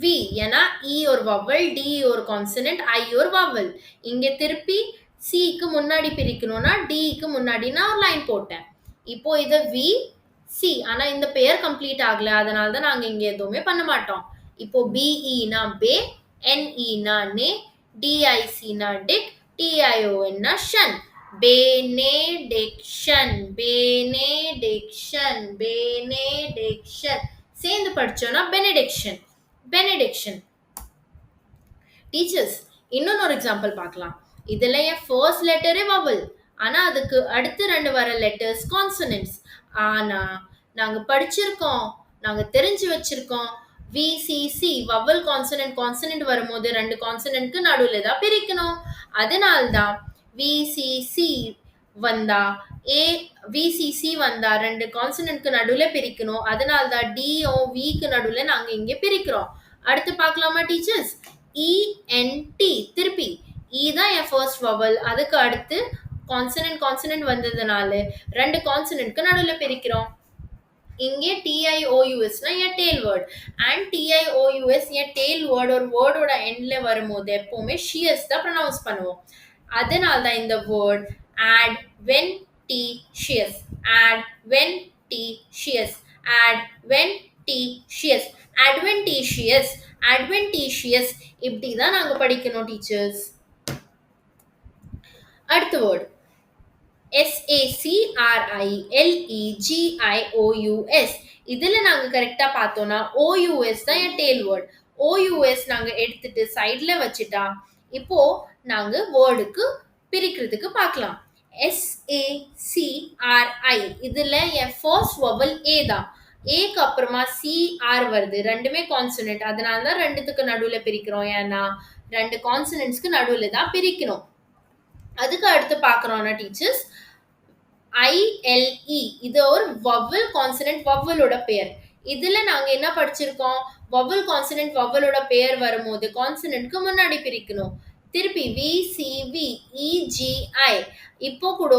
வி, ஏன்னா இ ஒரு வவல், டி ஒரு கான்சனன்ட், ஐ ஒரு வவல். இங்கே திருப்பி சிக்கு முன்னாடி பிரிக்கணும்னா டிக்கு முன்னாடி நான் ஒரு லைன் போட்டேன். இப்போ இதை வி சி, ஆனா இந்த பெயர் கம்ப்ளீட் ஆகல, அதனால தான் நாங்க இங்க எதுவுமே பண்ண மாட்டோம். இப்போ பிஇனா பே, என்இனா நே, டிஐசினா டிக், டிஐஓன்னா ஷன். பேனேடிக்ஷன், பேனேடிக்ஷன், பேனேடிக்ஷன். சேர்ந்து படிச்சோம்னா பெனடிக்ஷன், பெனடிக்ஷன். டீச்சர்ஸ், இன்னொரு எக்ஸாம்பிள் பார்க்கலாம். இதுல என் ஃபர்ஸ்ட் லெட்டரே வவல், ஆனா அதுக்கு அடுத்து 2 வர லெட்டர்ஸ் கான்சனன்ட்ஸ். ஆனா நாங்க படிச்சிருக்கோம், நாங்க தெரிஞ்சு வச்சிருக்கோம், விசிசி வவல் கான்சனன்ட் கான்சனன்ட் வரும்போது 2 கான்சனன்ட்க்கு நடுவில் தான் பிரிக்கணும். அதனால்தான் விசிசி வந்தா விசிசி வந்தா 2 கான்சனன்ட்க்கு நடுவில் பிரிக்கணும். அதனால்தான் டிஓ விக்கு நடுவில் நாங்க இங்கே பிரிக்கிறோம். அடுத்து பார்க்கலாமா டீச்சர்ஸ்? இஎன்டி, திருப்பி இ தான் என் ஃபர்ஸ்ட் வவல், அதுக்கு அடுத்து கான்சனன்ட் வந்ததுனால 2 கான்சனன்ட்க்கு நடுவில் பிரிக்கிறோம். இங்கே டிஐஓயூஎஸ்னா என் டேல் வேர்ட், அண்ட் டிஐஓயூஎஸ் என் டேல் வேர்ட் ஒரு வேர்டோட எண்ட்ல வரும்போது எப்பவுமே ஷியஸ் தான் ப்ரொனவுன்ஸ் பண்ணுவோம். அதனால தான் இந்த word adventitious, adventitious, adventitious, adventitious, adventitious இப்படி தான் நாங்கள் படிக்கணும் டீச்சர்ஸ். அடுத்த வேர்ட் SACRILEGIOUS. இதில் நாங்கள் கரெக்டாக பார்த்தோன்னா OUS தான் என் டேல் வேர்ட். OUS நாங்கள் எடுத்துட்டு சைடில் வச்சுட்டா இப்போ நாங்கள் வேர்டுக்கு பிரிக்கிறதுக்கு பார்க்கலாம். SACRI, இதில் என் ஃபர்ஸ்ட் வவல் ஏ தான். ஏக்கு அப்புறமா CR வருது, ரெண்டுமே கான்சனன்ட். அதனால தான் 2த்துக்கு நடுவில் பிரிக்கிறோம், ஏன்னா 2 கான்சனன்ட்ஸ்க்கு நடுவில் தான் பிரிக்கணும். அதுக்கு அடுத்து பார்க்குறோன்னா டீச்சர்ஸ் ILE, இது ஒரு வவல் கான்சனன்ட் வவலோட பெயர். இதில் நாங்கள் என்ன படிச்சிருக்கோம்? வவல் கான்சனன்ட் வவலோட பெயர் வரும்போது கான்சனன்ட்க்கு முன்னாடி பிரிக்கணும். திருப்பி VCVEGI, இப்போ கூட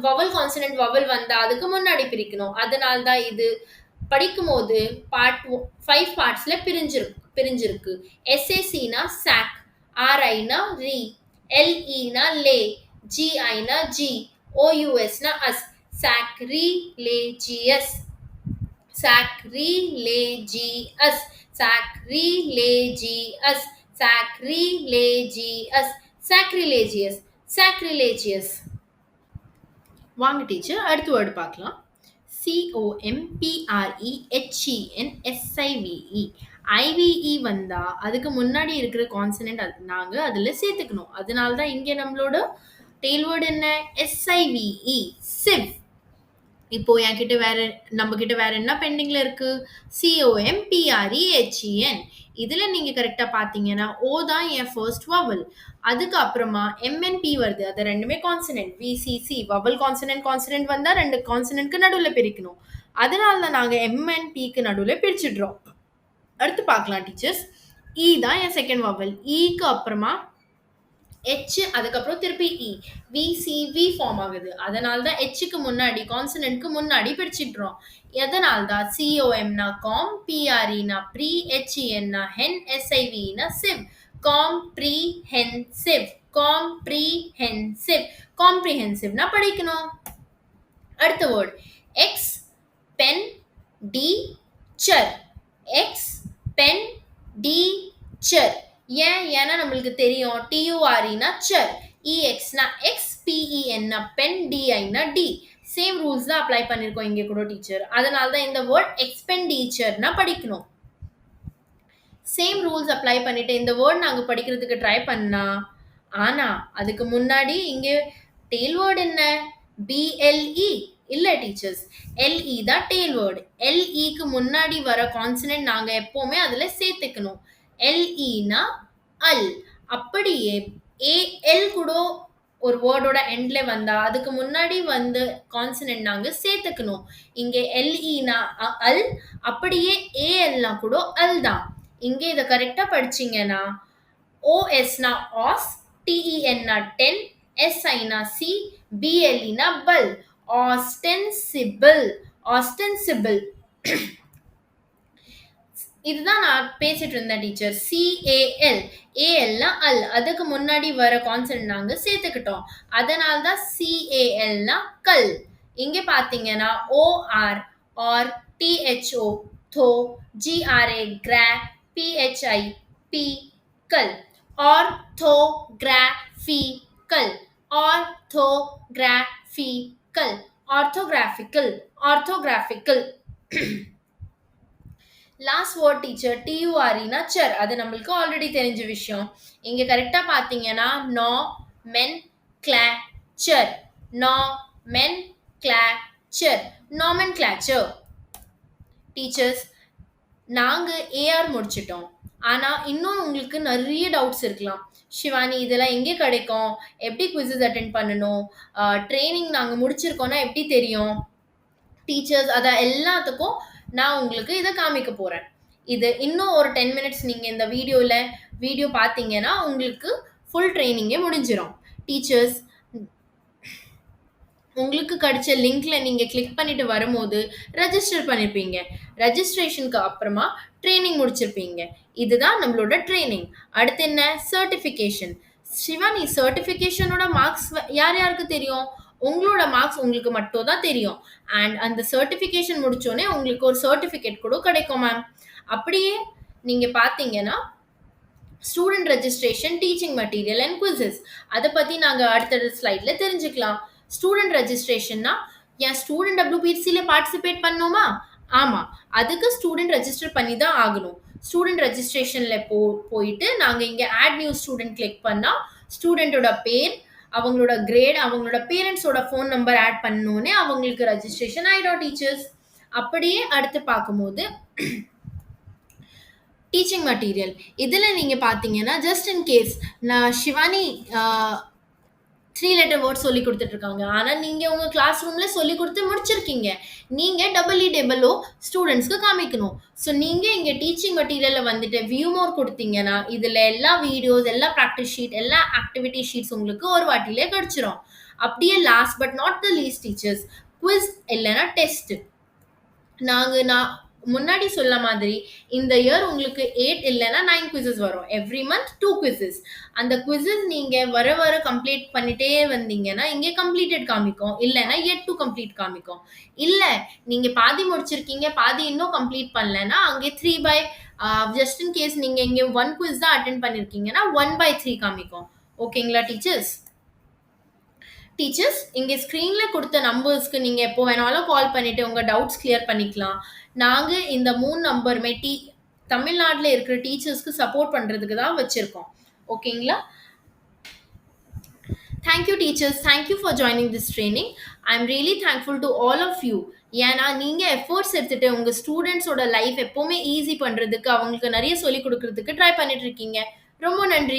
வவல் கான்சனன்ட் வவல் வந்தால் அதுக்கு முன்னாடி பிரிக்கணும். அதனால தான் இது படிக்கும் போது 5 பார்ட்ஸில் பிரிஞ்சிருக்கு. SACனா சாக், RIனா ரி, LEனா லே, GIனா ஜி, OUSனா ous. sacrilegious, sacrilegious, sacrilegious, sacrilegious, sacrilegious, sacrilegious. வாங்க டீச்சர் அடுத்த வேர்டு பார்க்கலாம். COMPREHENSIVE. IVE வந்தா அதுக்கு முன்னாடி இருக்கிற கான்சனன்ட் நாங்கள் அதில் சேர்த்துக்கணும். அதனால தான் இங்கே நம்மளோட டெயில் வேர்டு என்ன? SIVE, சிவ். இப்போ நம்ம கிட்ட வேற என்ன பெண்டிங்ல இருக்கு? COMPREHEN. இதில் நீங்கள் கரெக்டாக பார்த்தீங்கன்னா ஓ தான் என் ஃபர்ஸ்ட் வவல், அதுக்கு அப்புறமா MNP வருது, அது ரெண்டுமே கான்சனன்ட். VCC வவல் கான்சனன்ட் வந்தால் 2 கான்சனன்ட்க்கு நடுவில் பிரிக்கணும். அதனால தான் நாங்கள் MNPக்கு நடுவில் பிரிச்சுடுறோம். அடுத்து பார்க்கலாம் டீச்சர்ஸ். இ தான் என் செகண்ட் வவல், இக்கு அப்புறமா H அதுக்கப்புறம் திருப்பி E. VCV ஃபார்ம் ஆகுது. அதனால தான் Hக்கு முன்னாடி கான்சனன்ட்க்கு முன்னாடி பிரிச்சிடுறோம். எதனால தான் COM னா com, PRE னா pre, HEN னா hen, SIV னா sieve. comprehensive comprehensive னா படிக்கணும். அடுத்த வேர்ட் expenditure expenditure ஏன்னா நம்மளுக்கு தெரியும் TURE னா chur, EX னா X, PEN னா pen, DI னா D. சேம் ரூல்ஸ் தான் அப்ளை பண்ணிருக்கோம் இங்க கூட டீச்சர். அதனால தான் இந்த வேர்ட் எக்ஸ்பெண்டிச்சர்னா படிக்கணும். சேம் ரூல்ஸ் அப்ளை பண்ணிட்டு இந்த வேர்ட் நாங்க படிக்கிறதுக்கு ட்ரை பண்ணா, ஆனா அதுக்கு முன்னாடி இங்க டெயில் வேர்ட் என்ன BLE இல்ல டீச்சர்ஸ், LE தான் டெயில் வேர்ட். LEக்கு முன்னாடி வர கான்சனன்ட் நாங்க எப்பவுமே அதுல சேர்த்துக்கணும். LE னா அல். அப்படியே AL கூட ஒரு வேர்டோட எண்ட்ல வந்தா அதுக்கு முன்னாடி வந்து கான்சனன்ட் நாங்க சேர்த்துக்கணும். இங்க LE னா அல், அப்படியே AL னா கூட அல் தான். இங்க இத கரெக்டா படிச்சீங்கன்னா OS னா os, TEN னா ten, SI னா C, BLE னா bul. ostensible இதுதான் நான் பேசிட்டு இருந்தேன் டீச்சர். CAL ALனா அல், அதுக்கு முன்னாடி வர கான்சனன்ட் நாங்க சேர்த்துக்கிட்டோம். அதனால தான் CAL னா கல். இங்க பாத்தீங்கன்னா OR or THO tho, GRA gra, PHI P கல். orthographical orthographical last word teacher TURE னா chur. அது நம்மளுக்கு ஆல்ரெடி தெரிஞ்ச விஷயம். இங்க கரெக்டா பாத்தீங்கன்னா nomenclature டீச்சர்ஸ். நாங்க AR முடிச்சிட்டோம். ஆனா இன்னும் உங்களுக்கு நிறைய டவுட்ஸ் இருக்கலாம். ஷிவானி இதெல்லாம் எங்கே கிடைக்கும், எப்படி குவிசஸ் அட்டென்ட் பண்ணணும், ட்ரைனிங் நாங்க முடிச்சிருக்கோம்னா எப்படி தெரியும் டீச்சர்ஸ்? அத எல்லாத்துக்கும் நான் உங்களுக்கு இதை காமிக்க போறேன். இது இன்னும் ஒரு 10 minutes நீங்க இந்த வீடியோ பார்த்தீங்கன்னா உங்களுக்கு ஃபுல் ட்ரைனிங்கே முடிஞ்சிடும். டீச்சர்ஸ், உங்களுக்கு கிடைச்ச லிங்க்ல நீங்க கிளிக் பண்ணிட்டு வரும்போது ரெஜிஸ்டர் பண்ணிருப்பீங்க. ரெஜிஸ்ட்ரேஷனுக்கு அப்புறமா ட்ரைனிங் முடிச்சிருப்பீங்க. இதுதான் நம்மளோட ட்ரைனிங். அடுத்து என்ன? சர்டிஃபிகேஷன். சிவானி, சர்டிஃபிகேஷனோட மார்க்ஸ் யார் யாருக்கு தெரியும்? உங்களோட மார்க்ஸ் உங்களுக்கு மட்டும் தான் தெரியும். அண்ட் அந்த சர்டிஃபிகேஷன் முடிச்சோடனே உங்களுக்கு ஒரு சர்டிஃபிகேட் கூட கிடைக்கும் மேம். அப்படியே நீங்க பார்த்தீங்கன்னா student registration, teaching material and quizzes, அதை பற்றி நாங்கள் அடுத்தடுத்த ஸ்லைட்ல தெரிஞ்சுக்கலாம். ஸ்டூடெண்ட் ரெஜிஸ்ட்ரேஷன்னா என் ஸ்டூடெண்ட் WPCல பார்ட்டிசிபேட் பண்ணோமா? ஆமாம், அதுக்கு ஸ்டூடெண்ட் ரெஜிஸ்டர் பண்ணி தான் ஆகணும். ஸ்டூடெண்ட் ரெஜிஸ்ட்ரேஷனில் போயிட்டு நாங்கள் இங்கே ஆட் நியூ ஸ்டூடெண்ட் கிளிக் பண்ணால் ஸ்டூடெண்ட்டோட பேர், அவங்களோட கிரேட், அவங்களோட பேரண்ட்ஸோட ஃபோன் நம்பர் ஆட் பண்ணோன்னே அவங்களுக்கு ரெஜிஸ்ட்ரேஷன் ஆகிடும் டீச்சர்ஸ். அப்படியே அடுத்து பார்க்கும்போது டீச்சிங் மெட்டீரியல், இதில் நீங்கள் பார்த்தீங்கன்னா ஜஸ்ட் இன் கேஸ் நான் ஷிவானி 3 letter வேர்ட் சொல்லி கொடுத்துட்ருக்காங்க, ஆனால் நீங்கள் உங்கள் கிளாஸ் ரூமில் சொல்லி கொடுத்து முடிச்சிருக்கீங்க. நீங்கள் EEO ஸ்டூடெண்ட்ஸ்க்கு காமிக்கணும். ஸோ நீங்கள் இங்கே டீச்சிங் மெட்டீரியலில் வந்துட்டு வியூ மோர் கொடுத்தீங்கன்னா இதில் எல்லா வீடியோஸ், எல்லா ப்ராக்டிஸ் ஷீட், எல்லா ஆக்டிவிட்டி ஷீட்ஸ் உங்களுக்கு ஒரு வாட்டிலே கிடச்சிரும். அப்படியே last but not the least teachers, quiz இல்லைன்னா டெஸ்ட். நான் முன்னாடி சொல்ல மாதிரி இந்த இயர் உங்களுக்கு 8 இல்லைன்னா 9 குவிசஸ் வரும். Every month 2 quizzes. அந்த குவிசஸ் நீங்கள் வர கம்ப்ளீட் பண்ணிட்டே வந்தீங்கன்னா இங்கே கம்ப்ளீட்டட் காமிக்கும், இல்லைன்னா yet to complete காமிக்கும். இல்லை நீங்கள் பாதி முடிச்சிருக்கீங்க, பாதி இன்னும் கம்ப்ளீட் பண்ணலைன்னா அங்கே 3/, ஜஸ்ட் இன் கேஸ் நீங்கள் இங்கே 1 குவிஸ் தான் அட்டென்ட் பண்ணியிருக்கீங்கன்னா 1/3 காமிக்கும். ஓகேங்களா டீச்சர்ஸ்? டீச்சர்ஸ், இங்கே ஸ்க்ரீனில் கொடுத்த நம்பர்ஸ்க்கு நீங்கள் எப்போ வேணாலும் கால் பண்ணிவிட்டு உங்கள் டவுட்ஸ் கிளியர் பண்ணிக்கலாம். நாங்கள் இந்த 3 நம்பருமே தமிழ்நாட்டில் இருக்கிற டீச்சர்ஸ்க்கு சப்போர்ட் பண்ணுறதுக்கு தான் வச்சுருக்கோம். ஓகேங்களா? Thank you teachers, thank you for joining this training. I am really thankful to all of you. ஏன்னா நீங்கள் எஃபோர்ட்ஸ் எடுத்துகிட்டு உங்கள் ஸ்டூடெண்ட்ஸோட லைஃப் எப்போவுமே ஈஸி பண்ணுறதுக்கு, அவங்களுக்கு நிறைய சொல்லிக் கொடுக்குறதுக்கு ட்ரை பண்ணிட்டு இருக்கீங்க. ரொம்ப நன்றி.